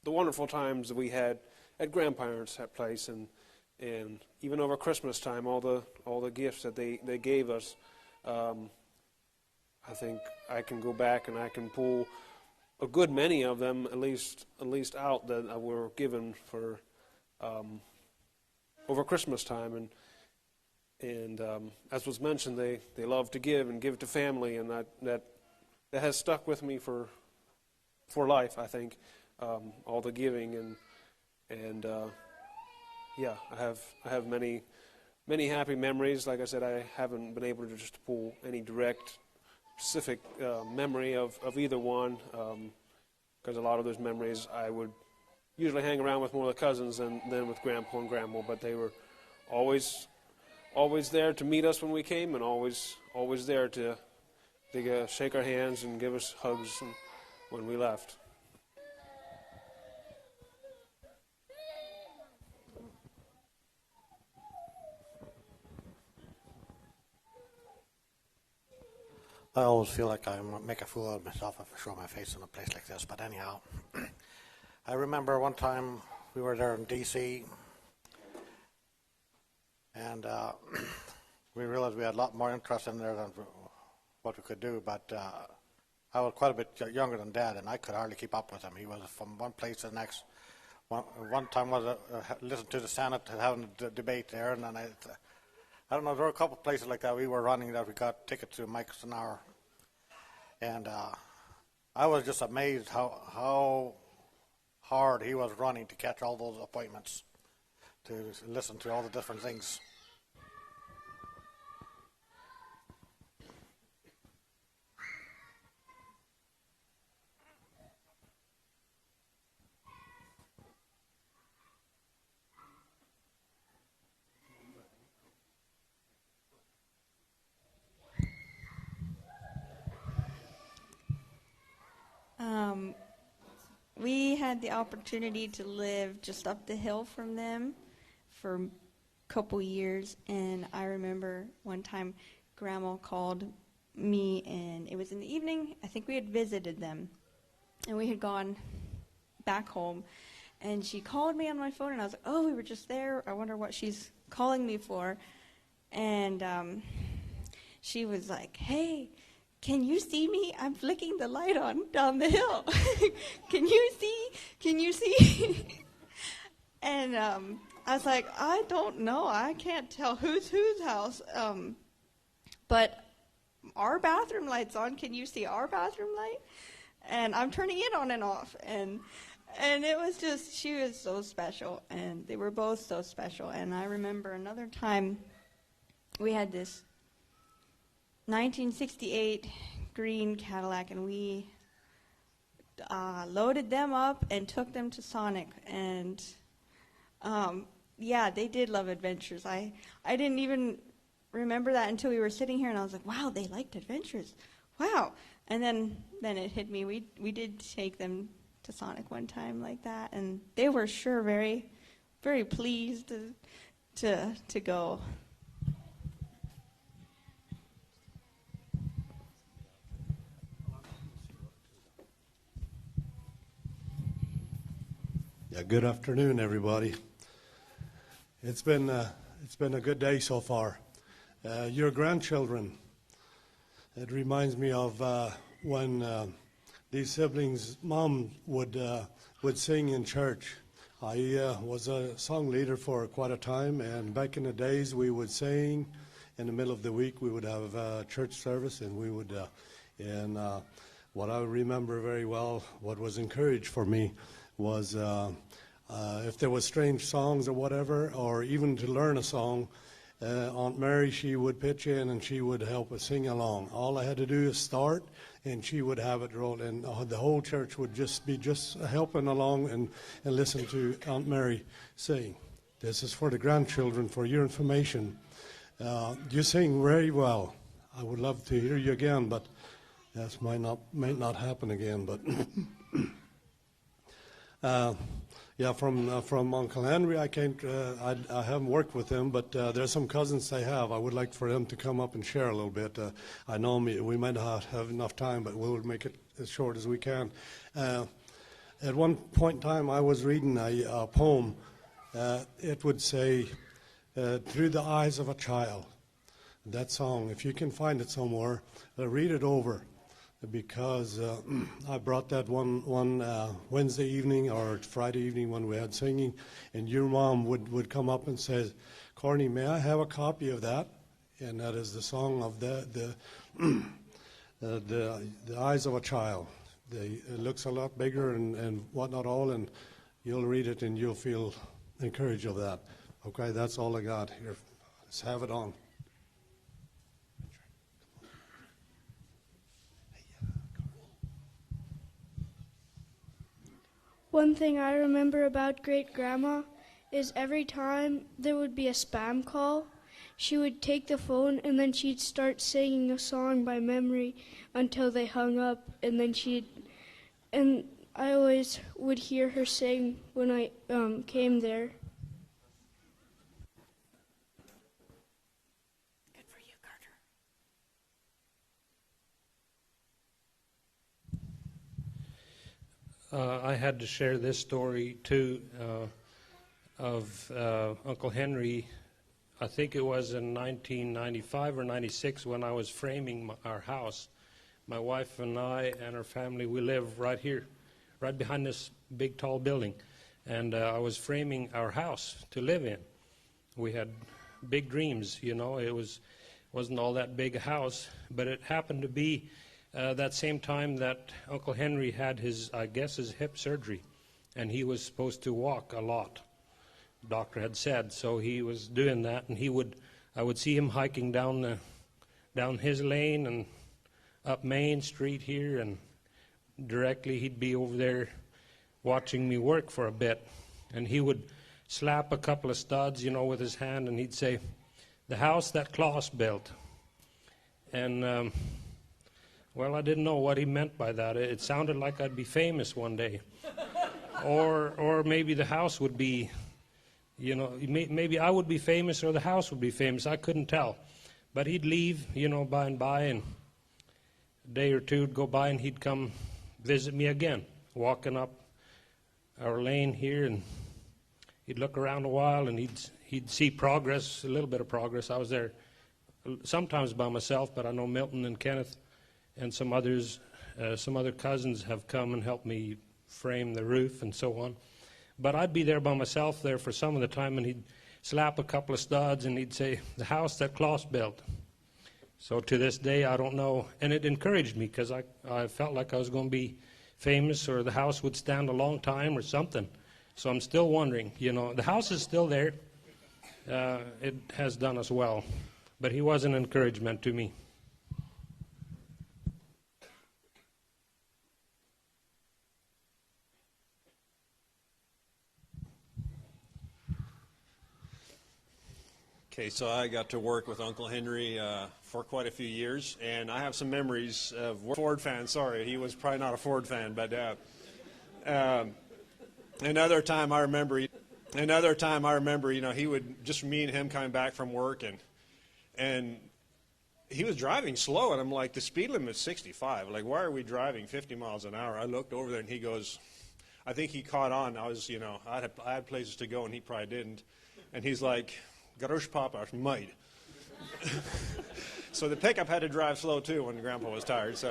wonderful times that we had at grandparents' place, and even over Christmas time, all the gifts that they gave us. I think I can go back and I can pull a good many of them at least out that were given for over Christmas time, and as was mentioned, they love to give and give to family, and that has stuck with me for life. I think all the giving and I have many happy memories. Like I said, I haven't been able to just pull any direct, specific memory of either one, because a lot of those memories I would usually hang around with more of the cousins than with Grandpa and Grandma, but they were always there to meet us when we came, and always there to shake our hands and give us hugs when we left. I always feel like I make a fool of myself if I show my face in a place like this. But anyhow, I remember one time we were there in D.C. and we realized we had a lot more interest in there than what we could do. But I was quite a bit younger than Dad, and I could hardly keep up with him. He was from one place to the next. One time was listened to the Senate having a debate there, and then I don't know, there were a couple of places like that we were running that we got tickets to miles an hour. And I was just amazed how hard he was running to catch all those appointments, to listen to all the different things. We had the opportunity to live just up the hill from them for a couple years, and I remember one time Grandma called me, and it was in the evening. I think we had visited them, and we had gone back home, and she called me on my phone, and I was like, oh, we were just there. I wonder what she's calling me for. And she was like, hey, can you see me? I'm flicking the light on down the hill. Can you see? Can you see? And I was like, I don't know. I can't tell whose house. But our bathroom light's on. Can you see our bathroom light? And I'm turning it on and off. And it was just, she was so special. And they were both so special. And I remember another time we had this 1968 green Cadillac, and we loaded them up and took them to Sonic. And yeah, they did love adventures. I didn't even remember that until we were sitting here, and I was like, wow, they liked adventures. Wow. And then it hit me. We did take them to Sonic one time like that, and they were sure very, very pleased to go. Yeah, good afternoon, everybody. It's been a good day so far. Your grandchildren, it reminds me of when these siblings' mom would sing in church. I was a song leader for quite a time, and back in the days we would sing. In the middle of the week we would have church service, and we would what I remember very well, what was encouraged for me was if there was strange songs or whatever, or even to learn a song, Aunt Mary, she would pitch in and she would help us sing along. All I had to do is start, and she would have it roll, and the whole church would just be helping along and listen to Aunt Mary sing. This is for the grandchildren, for your information. You sing very well. I would love to hear you again, but that might not happen again. But yeah, from Uncle Henry, I can't. I haven't worked with him, but there's some cousins I have. I would like for them to come up and share a little bit. I know we might not have enough time, but we'll make it as short as we can. At one point in time, I was reading a poem. It would say, "Through the eyes of a child." That song, if you can find it somewhere, read it over. Because I brought that one Wednesday evening or Friday evening when we had singing, and your mom would come up and say, "Corny, may I have a copy of that?" And that is the song of the eyes of a child. It looks a lot bigger and whatnot all, and you'll read it and you'll feel encouraged of that. Okay, that's all I got here. Let's have it on. One thing I remember about great-grandma is every time there would be a spam call, she would take the phone and then she'd start singing a song by memory until they hung up, and I always would hear her sing when I came there. Good for you, Carter. I had to share this story too of Uncle Henry. I think it was in 1995 or 96 when I was framing our house. My wife and I and our family, we live right here, right behind this big tall building. And I was framing our house to live in. We had big dreams, you know. Wasn't all that big a house, but it happened to be that same time that Uncle Henry had his hip surgery, and he was supposed to walk a lot. The doctor had said, so he was doing that, and I would see him hiking down his lane and up Main Street here, and directly he'd be over there watching me work for a bit, and he would slap a couple of studs, you know, with his hand, and he'd say, "The house that Klaus built." And well, I didn't know what he meant by that. It sounded like I'd be famous one day, or maybe the house would be, you know, maybe I would be famous or the house would be famous. I couldn't tell, but he'd leave, you know, by and by, and a day or two would go by, and he'd come visit me again, walking up our lane here, and he'd look around a while, and he'd see progress, a little bit of progress. I was there sometimes by myself, but I know Milton and Kenneth and some other cousins have come and helped me frame the roof and so on. But I'd be there by myself there for some of the time, and he'd slap a couple of studs, and he'd say, "The house that Klaus built." So to this day, I don't know. And it encouraged me because I felt like I was going to be famous, or the house would stand a long time or something. So I'm still wondering, you know, the house is still there. It has done us well. But he was an encouragement to me. Okay, so I got to work with Uncle Henry for quite a few years, and I have some memories of Ford fan. Sorry, he was probably not a Ford fan, but another time I remember, you know, he would just me and him coming back from work, and he was driving slow, and I'm like, the speed limit is 65. Like, why are we driving 50 miles an hour? I looked over there, and he goes, I think he caught on. I was, you know, I had places to go, and he probably didn't, and he's like, "Garage Papa, might." So the pickup had to drive slow too when Grandpa was tired. So,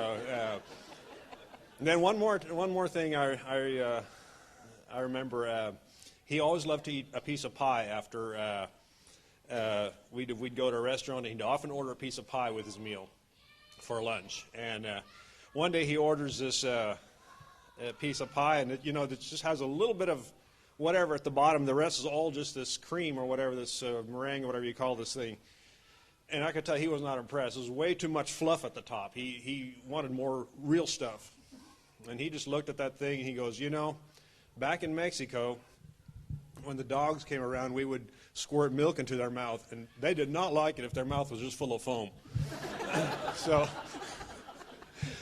and then one more thing I remember. He always loved to eat a piece of pie after we'd go to a restaurant, and he'd often order a piece of pie with his meal for lunch. And one day he orders this a piece of pie, and you know, it just has a little bit of whatever at the bottom. The rest is all just this cream or whatever, this meringue or whatever you call this thing. And I could tell he was not impressed. It was way too much fluff at the top. He wanted more real stuff. And he just looked at that thing, and he goes, "You know, back in Mexico, when the dogs came around, we would squirt milk into their mouth, and they did not like it if their mouth was just full of foam." So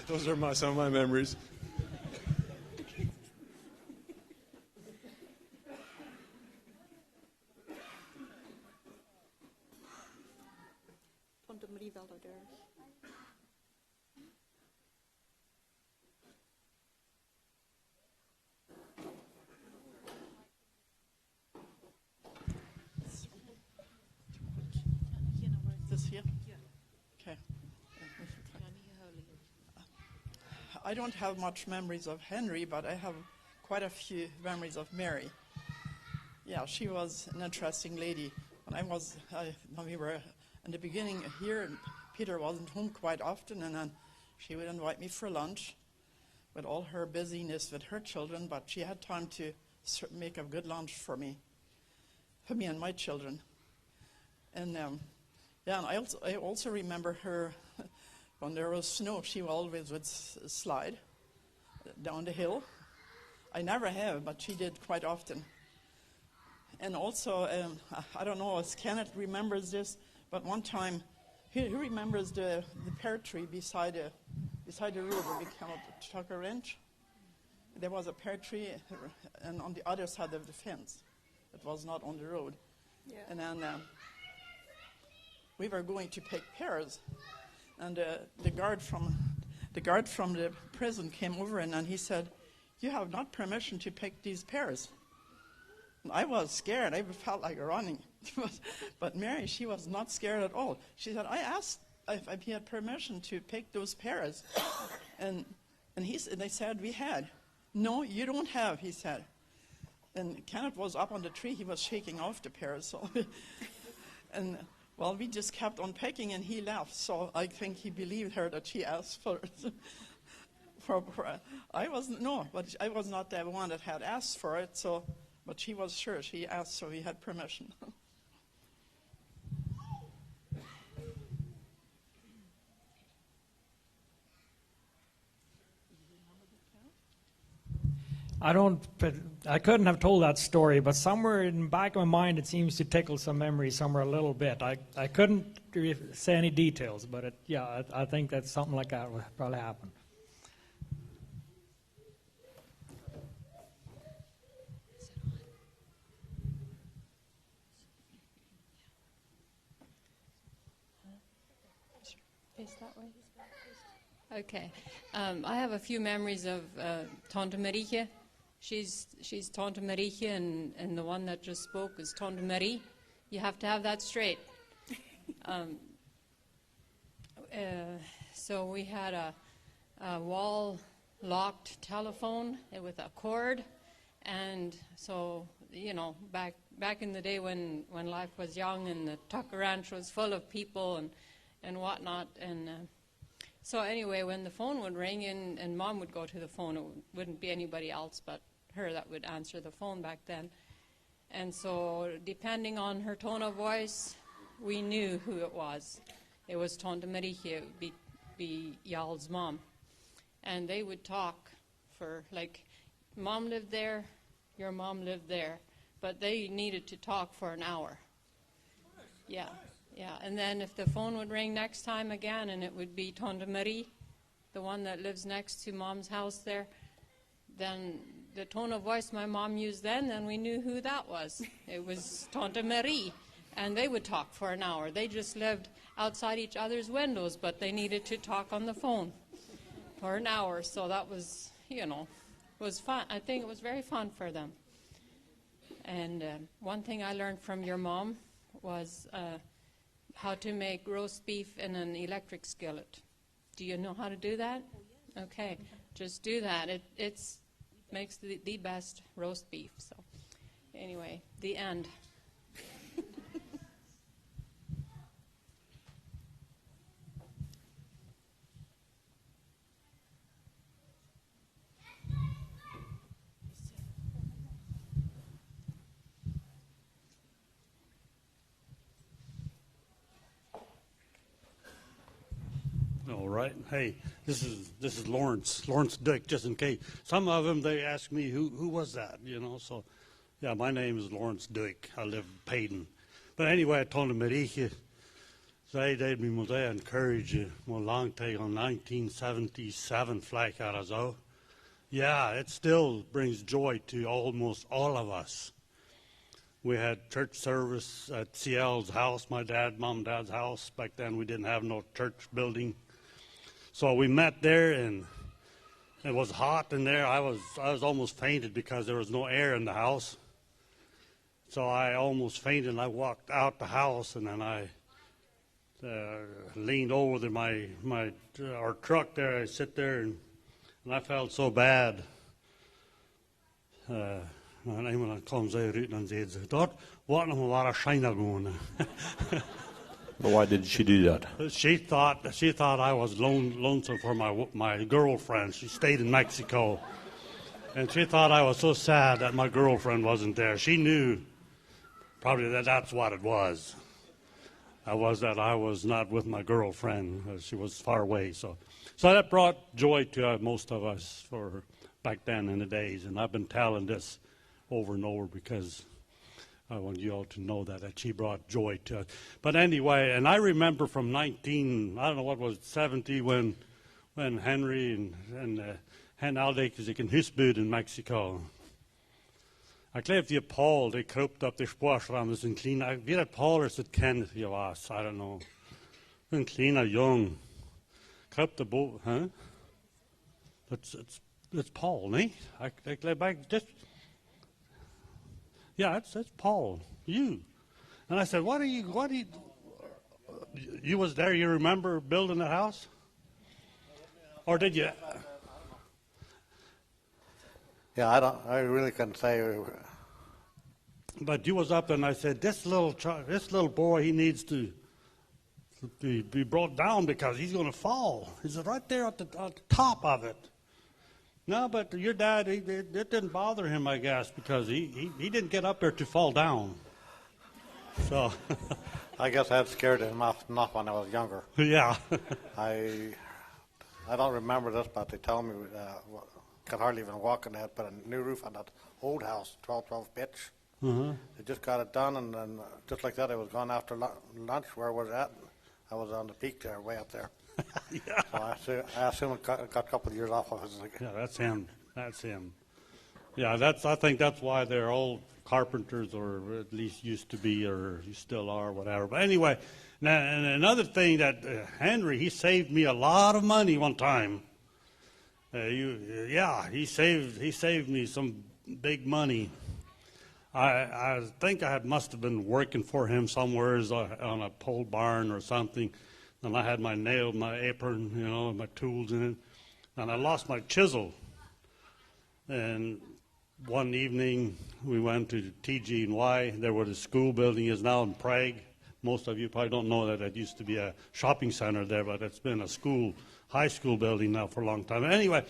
those are some of my memories. This here? Okay. I don't have much memories of Henry, but I have quite a few memories of Mary. Yeah, she was an interesting lady. When we were in the beginning here, and Peter wasn't home quite often, and then she would invite me for lunch with all her busyness with her children, but she had time to make a good lunch for me and my children. And yeah, and I also remember her when there was snow. She always would slide down the hill. I never have, but she did quite often. And also, I don't know if Kenneth remembers this, but one time he remembers the pear tree beside the road where we came up to Tucker Ranch. There was a pear tree, and on the other side of the fence, it was not on the road. Yeah. And then we were going to pick pears, and the guard from the prison came over, and then he said, you have not permission to pick these pears. And I was scared. I felt like running. But Mary, she was not scared at all. She said, I asked if he had permission to pick those pears. And they said we had. No, you don't have, he said. And Kenneth was up on the tree. He was shaking off the pears. So and, well, we just kept on picking, and he left. So I think he believed her that she asked for it. I wasn't, no, but I was not the one that had asked for it. So, but she was sure. She asked, so he had permission. I couldn't have told that story, but somewhere in the back of my mind it seems to tickle some memory somewhere a little bit. I couldn't say any details, but I think that something like that would probably happen. Face that way. Okay. I have a few memories of Tante Marietje. She's Tante Marietje, and the one that just spoke is Tante Marie. You have to have that straight. So we had a wall-locked telephone with a cord, and so, you know, back in the day when life was young and the Tucker Ranch was full of people and whatnot, and so anyway, when the phone would ring and Mom would go to the phone, it wouldn't be anybody else but her that would answer the phone back then. And so depending on her tone of voice, we knew who it was. It was Tante Marietje, it would be Jarl's mom. And they would talk for, like, Mom lived there, your mom lived there, but they needed to talk for an hour. Yeah. Yeah, and then if the phone would ring next time again, and it would be Tante Marie, the one that lives next to Mom's house there, then the tone of voice my mom used then we knew who that was. It was Tante Marie, and they would talk for an hour. They just lived outside each other's windows, but they needed to talk on the phone for an hour, so that was, you know, was fun. I think it was very fun for them. And one thing I learned from your mom was how to make roast beef in an electric skillet. Do you know how to do that? Okay, just do that. It makes the best roast beef. So anyway, the end. All right. Hey, this is Lawrence Dueck, just in case. Some of them, they ask me, who was that, you know? So, yeah, my name is Lawrence Dueck. I live in Payton. But anyway, I told them, Marietje, zij deed me moet encourage me long take on 1977 flag out of zo. Yeah, it still brings joy to almost all of us. We had church service at CL's house, my mom and dad's house. Back then we didn't have no church building. So we met there, and it was hot in there. I was almost fainted because there was no air in the house. So I almost fainted, and I walked out the house, and then I leaned over to our truck there. I sit there, and I felt so bad. En iemand kwam zij eruit en zei ze, dat wat nog maar een schijner gewoon. But why did she do that? She thought I was lonesome for my girlfriend. She stayed in Mexico, and she thought I was so sad that my girlfriend wasn't there. She knew probably that's what it was. I was not with my girlfriend. She was far away. So that brought joy to most of us for back then in the days. And I've been telling this over and over because I want you all to know that she brought joy to us. But anyway, and I remember from 70 when Henry and Hen Aldek is in Husbud in Mexico. Ik geloof die Paul, die kroop op de spoorstrand, is een kleine, wie dat Paul is, het kent je was, I don't know. Een kleine jong. Kroop de boot, huh? It's it's Paul, eh? Just, yeah, it's Paul, you. And I said, what are you, you was there, you remember building the house? Or did you? Yeah, I really couldn't say. But you was up there and I said, this little boy, he needs to be brought down because he's going to fall. He's right there at the top of it. No, but your dad, it didn't bother him, I guess, because he didn't get up there to fall down. So I guess I had scared him enough when I was younger. Yeah. I don't remember this, but they tell me could hardly even walk, and they had put a new roof on that old house, 12 pitch. Uh-huh. They just got it done, and then just like that, I was gone after lunch. Where was that? I was on the peak there, way up there. Yeah. So I assume it got a couple of years off of it. Yeah, that's him. That's him. Yeah, I think that's why they're old carpenters, or at least used to be, or you still are, whatever. But anyway, now, and another thing that Henry, he saved me a lot of money one time. He saved me some big money. I think I must have been working for him somewhere on a pole barn or something, and I had my apron, my tools in it, and I lost my chisel. And one evening we went to TG&Y, there where the school building is now in Prague. Most of you probably don't know that it used to be a shopping center there, but it's been a high school building now for a long time. Anyway,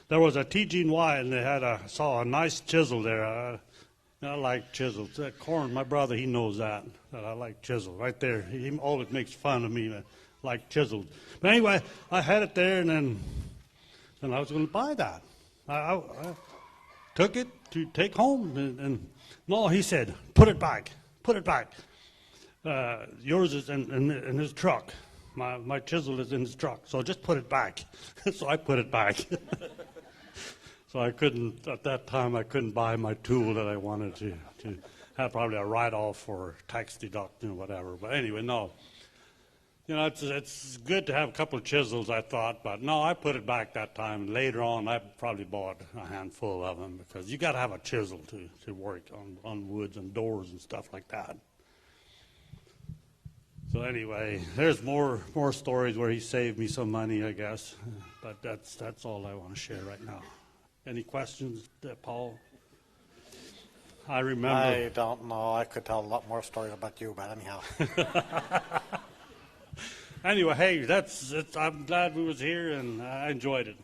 there was a TG&Y, and they saw a nice chisel there. I like chisels. My brother, he knows that I like chisels. Right there, he always makes fun of me. I like chisels. But anyway, I had it there, and then I was going to buy that. I took it to take home, and no, he said, put it back. Yours is in his truck. My chisel is in his truck, so just put it back. So I put it back. So at that time, I couldn't buy my tool that I wanted to have probably a write-off or tax deduction or whatever. But anyway, no. It's good to have a couple of chisels, I thought, but no, I put it back that time. Later on, I probably bought a handful of them, because you got to have a chisel to work on woods and doors and stuff like that. So anyway, there's more stories where he saved me some money, I guess, but that's all I want to share right now. Any questions, Paul? I remember. I don't know. I could tell a lot more stories about you, but anyhow. Anyway, hey, I'm glad we was here, and I enjoyed it.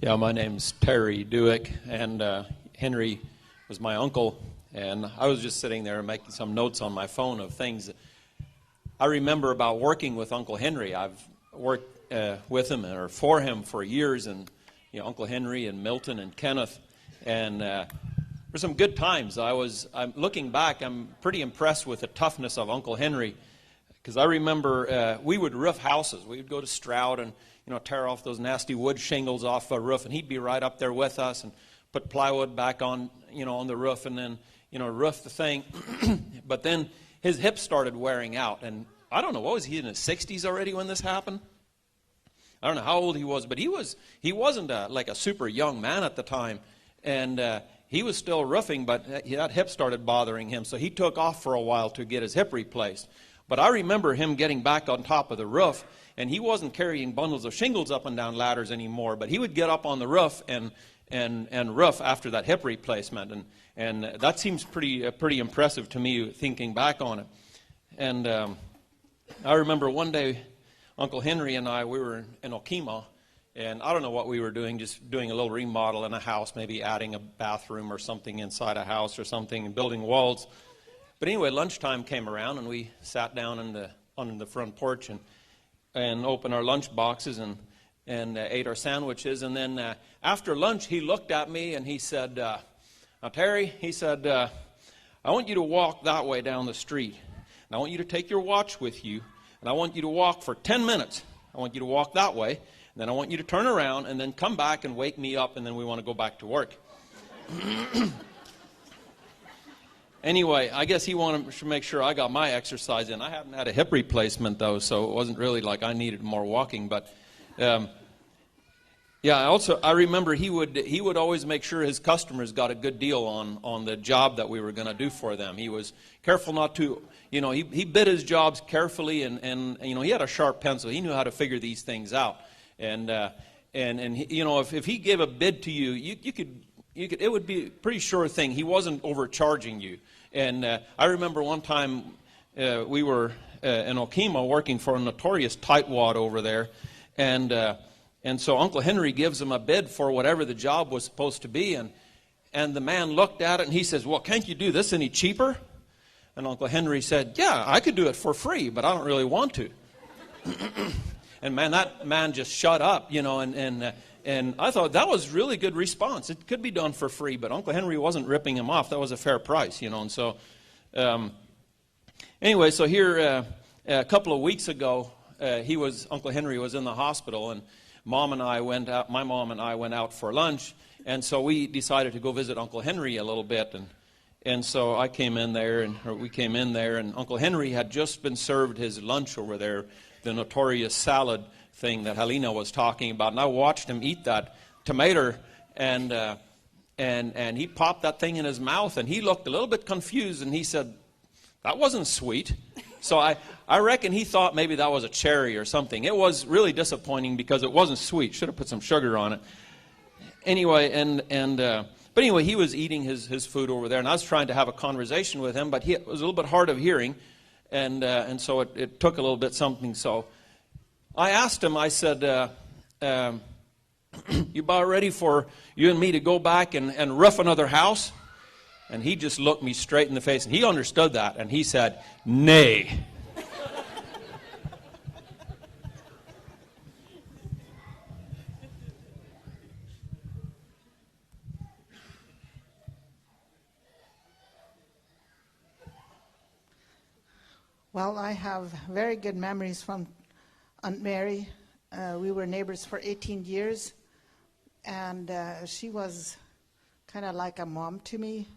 Yeah, my name's Terry Dueck, and Henry was my uncle, and I was just sitting there making some notes on my phone of things that I remember about working with Uncle Henry. I've worked with him or for him for years, and Uncle Henry and Milton and Kenneth, and for some good times. I'm looking back, I'm pretty impressed with the toughness of Uncle Henry, because I remember we would roof houses. We would go to Stroud and tear off those nasty wood shingles off a roof, and he'd be right up there with us and put plywood back on, on the roof, and then, roof the thing. But then his hips started wearing out, and I don't know, what was he, in his 60s already when this happened? I don't know how old he was, but he wasn't like a super young man at the time, and he was still roofing, but that hip started bothering him, so he took off for a while to get his hip replaced. But I remember him getting back on top of the roof, and he wasn't carrying bundles of shingles up and down ladders anymore, but he would get up on the roof and roof after that hip replacement, and that seems pretty impressive to me, thinking back on it. And I remember one day, Uncle Henry and we were in Okima, and I don't know what we were doing, just doing a little remodel in a house, maybe adding a bathroom or something inside a house or something, and building walls. But anyway, lunchtime came around, and we sat down on the front porch and opened our lunch boxes and ate our sandwiches. And then after lunch, he looked at me and he said, now, Terry, he said, I want you to walk that way down the street. And I want you to take your watch with you, and I want you to walk for 10 minutes. I want you to walk that way, And then I want you to turn around and then come back and wake me up, and then we want to go back to work. Anyway, I guess he wanted to make sure I got my exercise in. I haven't had a hip replacement, though, so it wasn't really like I needed more walking. But, yeah, I remember he would always make sure his customers got a good deal on the job that we were going to do for them. He was careful not to, he bid his jobs carefully, and he had a sharp pencil. He knew how to figure these things out. And if he gave a bid to you, you could, it would be a pretty sure thing. He wasn't overcharging you. And I remember one time we were in Okima working for a notorious tightwad over there, and so Uncle Henry gives him a bid for whatever the job was supposed to be, and the man looked at it and he says, "Well, can't you do this any cheaper?" And Uncle Henry said, "Yeah, I could do it for free, but I don't really want to." And man, that man just shut up, and I thought that was really good response. It could be done for free, but Uncle Henry wasn't ripping him off. That was a fair price, and so anyway, so here a couple of weeks ago, Uncle Henry was in the hospital, and my mom and I went out for lunch, and so we decided to go visit Uncle Henry a little bit, and so we came in there, and Uncle Henry had just been served his lunch over there, the notorious salad thing that Helena was talking about, and I watched him eat that tomato, and he popped that thing in his mouth, and he looked a little bit confused, and he said, "That wasn't sweet." So I reckon he thought maybe that was a cherry or something. It was really disappointing because it wasn't sweet. Should have put some sugar on it. Anyway, but anyway, he was eating his food over there, and I was trying to have a conversation with him, but it was a little bit hard of hearing, and so it took a little bit something. So I asked him, I said, "You about ready for you and me to go back and roof another house?" And he just looked me straight in the face, and he understood that, and he said, "Nay." Well, I have very good memories from Aunt Mary. We were neighbors for 18 years, and she was kind of like a mom to me.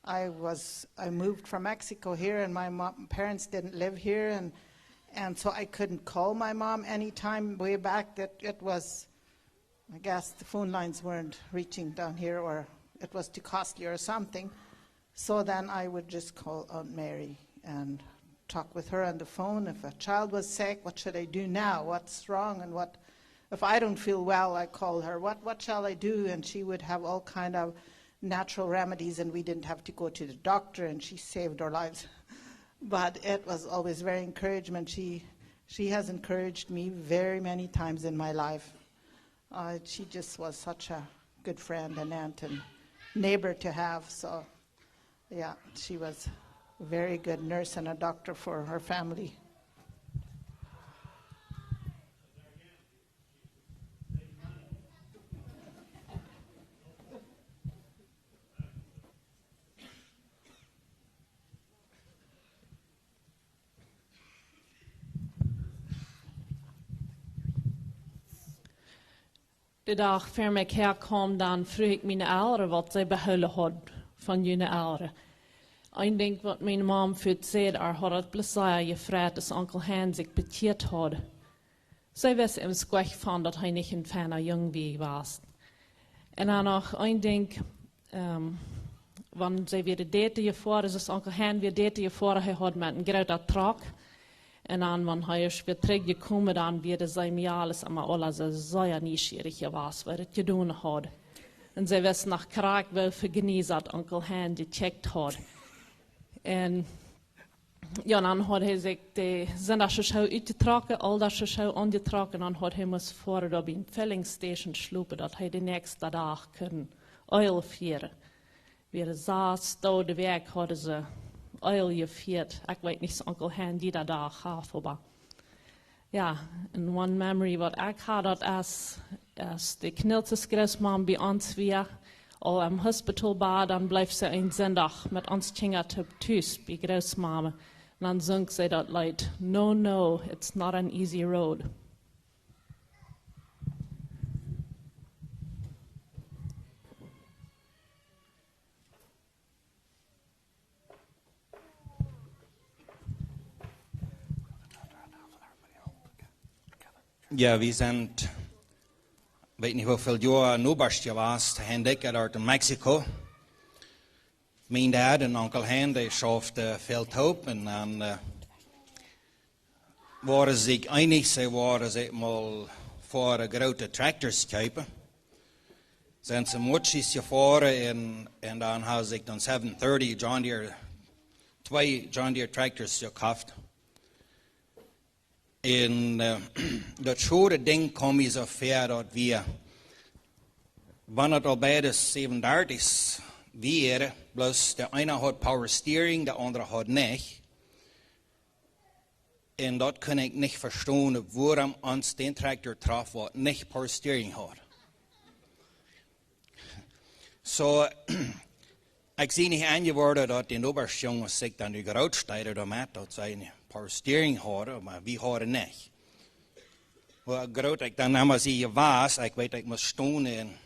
I moved from Mexico here, and my parents didn't live here, and so I couldn't call my mom anytime way back. That it was, I guess the phone lines weren't reaching down here, or it was too costly or something. So then I would just call Aunt Mary and talk with her on the phone. If a child was sick, what should I do now? What's wrong? And if I don't feel well, I call her. What shall I do? And she would have all kind of natural remedies, and we didn't have to go to the doctor, and she saved our lives. But it was always very encouragement. She has encouraged me very many times in my life. She just was such a good friend and aunt and neighbor to have. So, yeah, she was a very good nurse and a doctor for her family. De dag før meg her kom, dan vroeg ik mijn ouderen wat zij behouden had van jullie ouderen. Ik denk wat mijn mom voet zei, had het plezier gevraagd als onkel Hans zich betiert had. Zij wist hem squech van dat hij niet een fijne jong was. En dan nog, ik denk, wanneer zij weer 30 jaar voor, dus onkel Hans weer 30 jaar voor, hij had met een grote trok. En dan, wanneer hij weer teruggekomen, dan weer zij mij alles, maar alles zeer nieuwsgierig was, wat het gedaan had. En zij wist nog graag wel vergenezen dat onkel Hans gecheckt had. En ja, dan had hij zich de zondagsshow uitgetrokken, al dat show aangetrokken, en dan had hij moest voor op een filling station slopen, dat hij de nächste dag kon oil vieren. Weer zaas, de werk hadden ze oil gevierd. Ik weet niet, onkel Hans die dat dag gaf, maar ja, en one memory wat ik had, dat als de kniltjes grootmam bij ons weer, al am hospital war, dann bleef ze een zondag met ons chingert thuis bij grootmama. En dan zong ze dat lied, no, it's not an easy road. Ja, wir sind, weet niet hoeveel jaar Nobarst je was, Hendrik uit Mexico. Mijn dad en onkel Hen, die schafte veel hoop en dan waren ze zich einig, ze waren zich mal voor grote tractors kopen. Zijn ze moedjes gevaren en dan hadden ze dan 730 twee John Deere tractors gekocht. En dat schone ding kwam je zo ver dat we, wanneer het al bij de 37 weer, plus de ene had power steering, de andere had niet. En dat kon ik niet verstaan, waarom ons den tractor traf, wat niet power steering had. So, ik zie niet aangeworden dat de oberstjongen zich dan nu geroutstijden daarmee, dat zij een power steering hadden, maar we hadden niet. Well, groot ik dan namens je was, ik weet ik moest staan en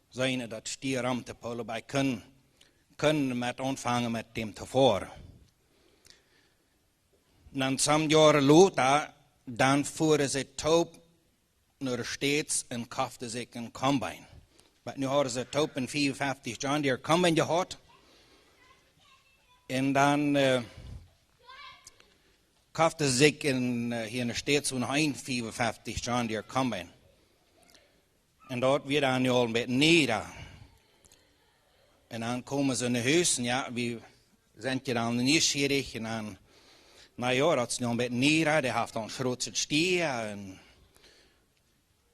zijn dat stieram te pullen, maar ik kon met aanvangen met dem tevoren. Dan some jaren later, dan voeren ze taub naar de States en kochten ze een combine. Maar nu hadden ze taub een 54 John Deere combine gehad. En dan kochten ze zich hier in de States een 55 John Deere combine. En dat weer dan al een beetje neder. En dan komen ze naar huis en ja, we zijn je dan nieuwsgierig en dan, nou ja, dat is nog een beetje neder, die heeft dan een grootse stier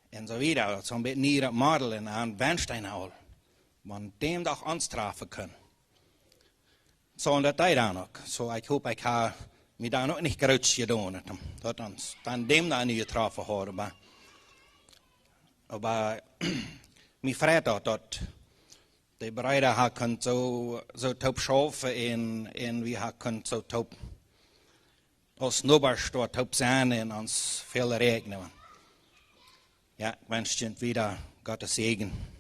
en zo weer, dat is een beetje neder model en dan Bernstein al. Want dem dag aanstraffen kunnen. Zo dat hij dan ook. Zo ik hoop ik ga me dan ook niet groots gedaan. Dat dan dem dan niet getroffen horen. Maar mij vreet dat de bereider ha kunt zo top schaffen en wie ha kunt zo top als Noberstort top zijn en ons veel regnen. Ja, ik wens je wieder Gottes Segen.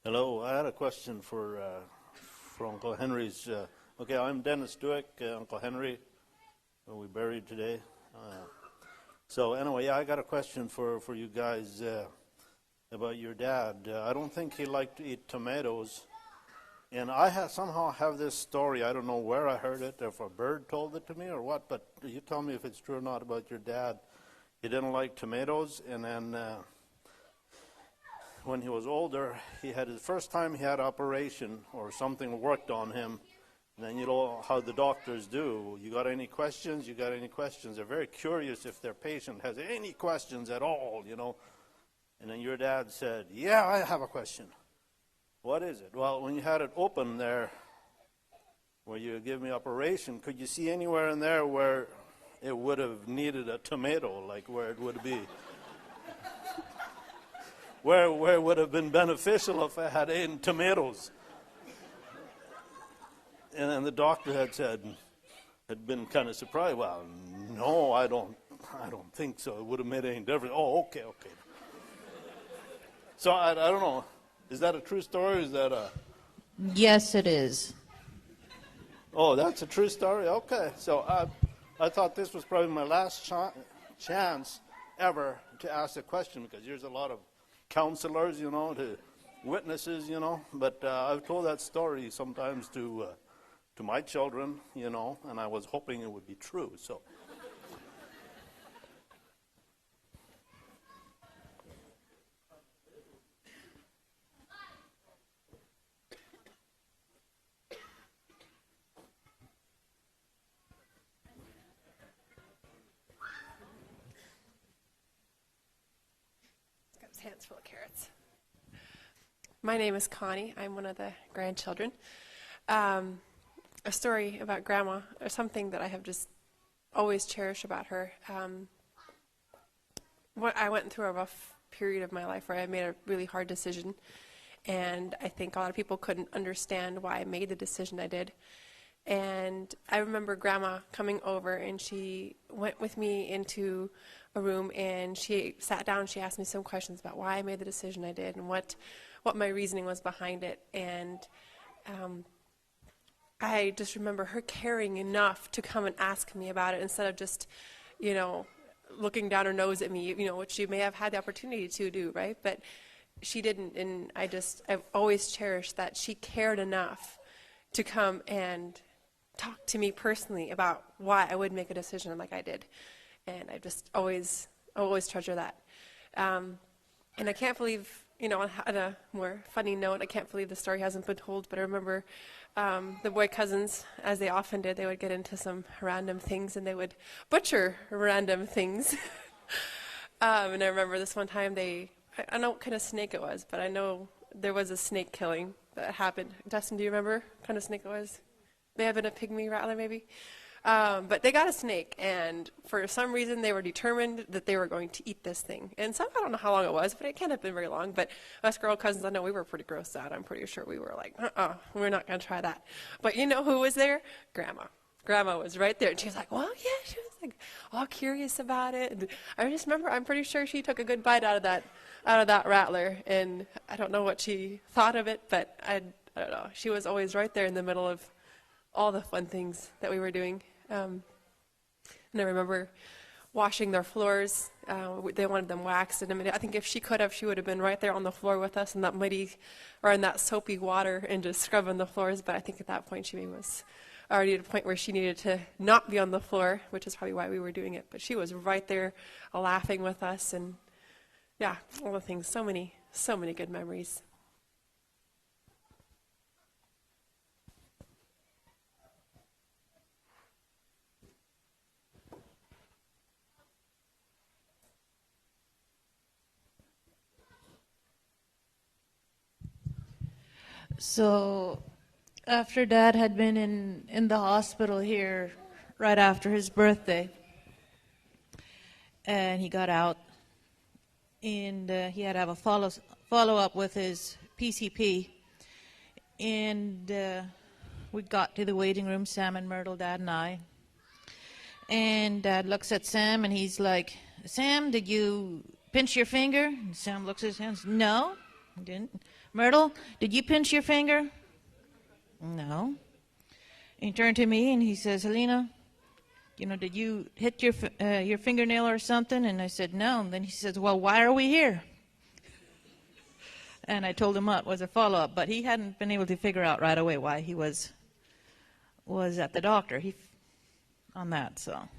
Hello, I had a question for Uncle Henry's. Okay, I'm Dennis Dueck, Uncle Henry, who we buried today. So anyway, yeah, I got a question for you guys about your dad. I don't think he liked to eat tomatoes. And I somehow have this story, I don't know where I heard it, if a bird told it to me or what, but you tell me if it's true or not about your dad. He didn't like tomatoes, and then when he was older, he had his first time he had operation or something worked on him. And then you know how the doctors do. You got any questions? You got any questions? They're very curious if their patient has any questions at all, you know. And then your dad said, yeah, I have a question. What is it? Well, when you had it open there, where you give me operation, could you see anywhere in there where it would have needed a tomato, like where it would be? Where it would have been beneficial if I had eaten tomatoes. And then the doctor had been kind of surprised. Well, no, I don't think so. It would have made any difference. Oh, okay. So I don't know. Is that a true story? Or is that a? Yes, it is. Oh, that's a true story. Okay. So I thought this was probably my last chance ever to ask a question, because there's a lot of counselors, you know, to witnesses, you know. But I've told that story sometimes to my children, you know, and I was hoping it would be true. So. Hands full of carrots. My name is Connie. I'm one of the grandchildren. A story about Grandma, or something that I have just always cherished about her. I went through a rough period of my life where I made a really hard decision, And I think a lot of people couldn't understand why I made the decision I did. And I remember Grandma coming over, and she went with me into a room, and she sat down. She asked me some questions about why I made the decision I did and what my reasoning was behind it. And I just remember her caring enough to come and ask me about it instead of just, looking down her nose at me, which she may have had the opportunity to do, right? But she didn't, and I've always cherished that she cared enough to come and talk to me personally about why I would make a decision like I did. And I just always treasure that. And I can't believe, on a more funny note, I can't believe the story hasn't been told, but I remember the boy cousins, as they often did, they would get into some random things and they would butcher random things. And I remember this one time I don't know what kind of snake it was, but I know there was a snake killing that happened. Dustin, do you remember what kind of snake it was? May have been a pygmy rattler, maybe. But they got a snake, and for some reason they were determined that they were going to eat this thing. And I don't know how long it was, but it can't have been very long. But us girl cousins, I know we were pretty grossed out. I'm pretty sure we were like, we're not going to try that. But you know who was there? Grandma. Grandma was right there, and she was like, well, yeah, she was like all curious about it. And I just remember, I'm pretty sure she took a good bite out of that rattler, and I don't know what she thought of it, but I don't know. She was always right there in the middle of all the fun things that we were doing. And I remember washing their floors. They wanted them waxed, and I think if she could have, she would have been right there on the floor with us in that muddy or in that soapy water and just scrubbing the floors. But I think at that point she was already at a point where she needed to not be on the floor, which is probably why we were doing it. But she was right there laughing with us, and yeah, all the things. So many good memories. So after Dad had been in the hospital here right after his birthday, and he got out, and he had to have a follow-up with his PCP, and we got to the waiting room, Sam and Myrtle, Dad and I, and Dad looks at Sam, and he's like, Sam, did you pinch your finger? And Sam looks at his hands, no, I didn't. Myrtle, did you pinch your finger? No. And he turned to me and he says, Helena, did you hit your fingernail or something? And I said, no. And then he says, well, why are we here? And I told him what was a follow-up, but he hadn't been able to figure out right away why he was at the doctor on that. So.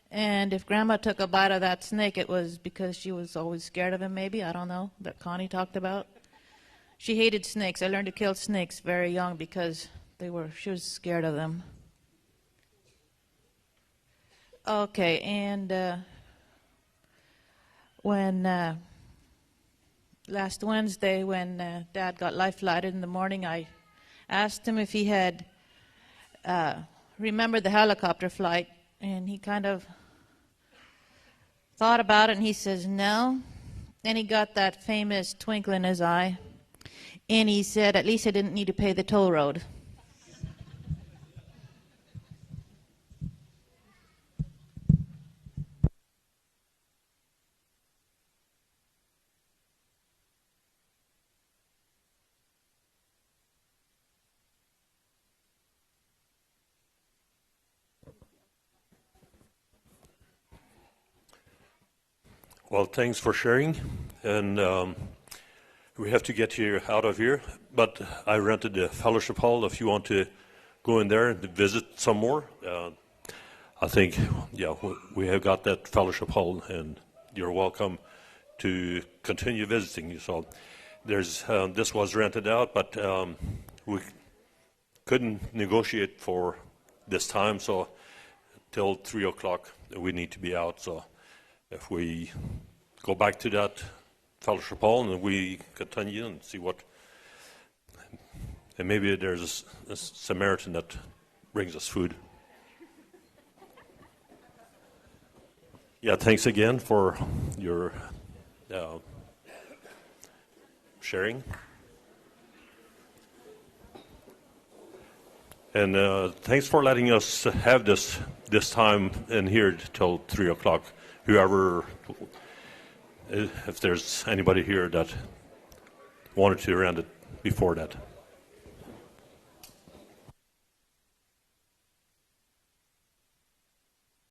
And if Grandma took a bite of that snake, it was because she was always scared of him, maybe. I don't know, that Connie talked about. She hated snakes. I learned to kill snakes very young because she was scared of them. Okay, and when last Wednesday when Dad got life-flighted in the morning, I asked him if he had remembered the helicopter flight, and he kind of thought about it, and he says, no. And he got that famous twinkle in his eye. And he said, at least I didn't need to pay the toll road. Well, thanks for sharing. And we have to get you out of here. But I rented the fellowship hall if you want to go in there and visit some more. I think, we have got that fellowship hall, and you're welcome to continue visiting. So this was rented out, but we couldn't negotiate for this time, so till 3 o'clock we need to be out. So if we go back to that fellowship hall and we continue and see and maybe there's a Samaritan that brings us food. Yeah, thanks again for your sharing. And thanks for letting us have this time in here till 3 o'clock. Whoever, if there's anybody here that wanted to end it before that.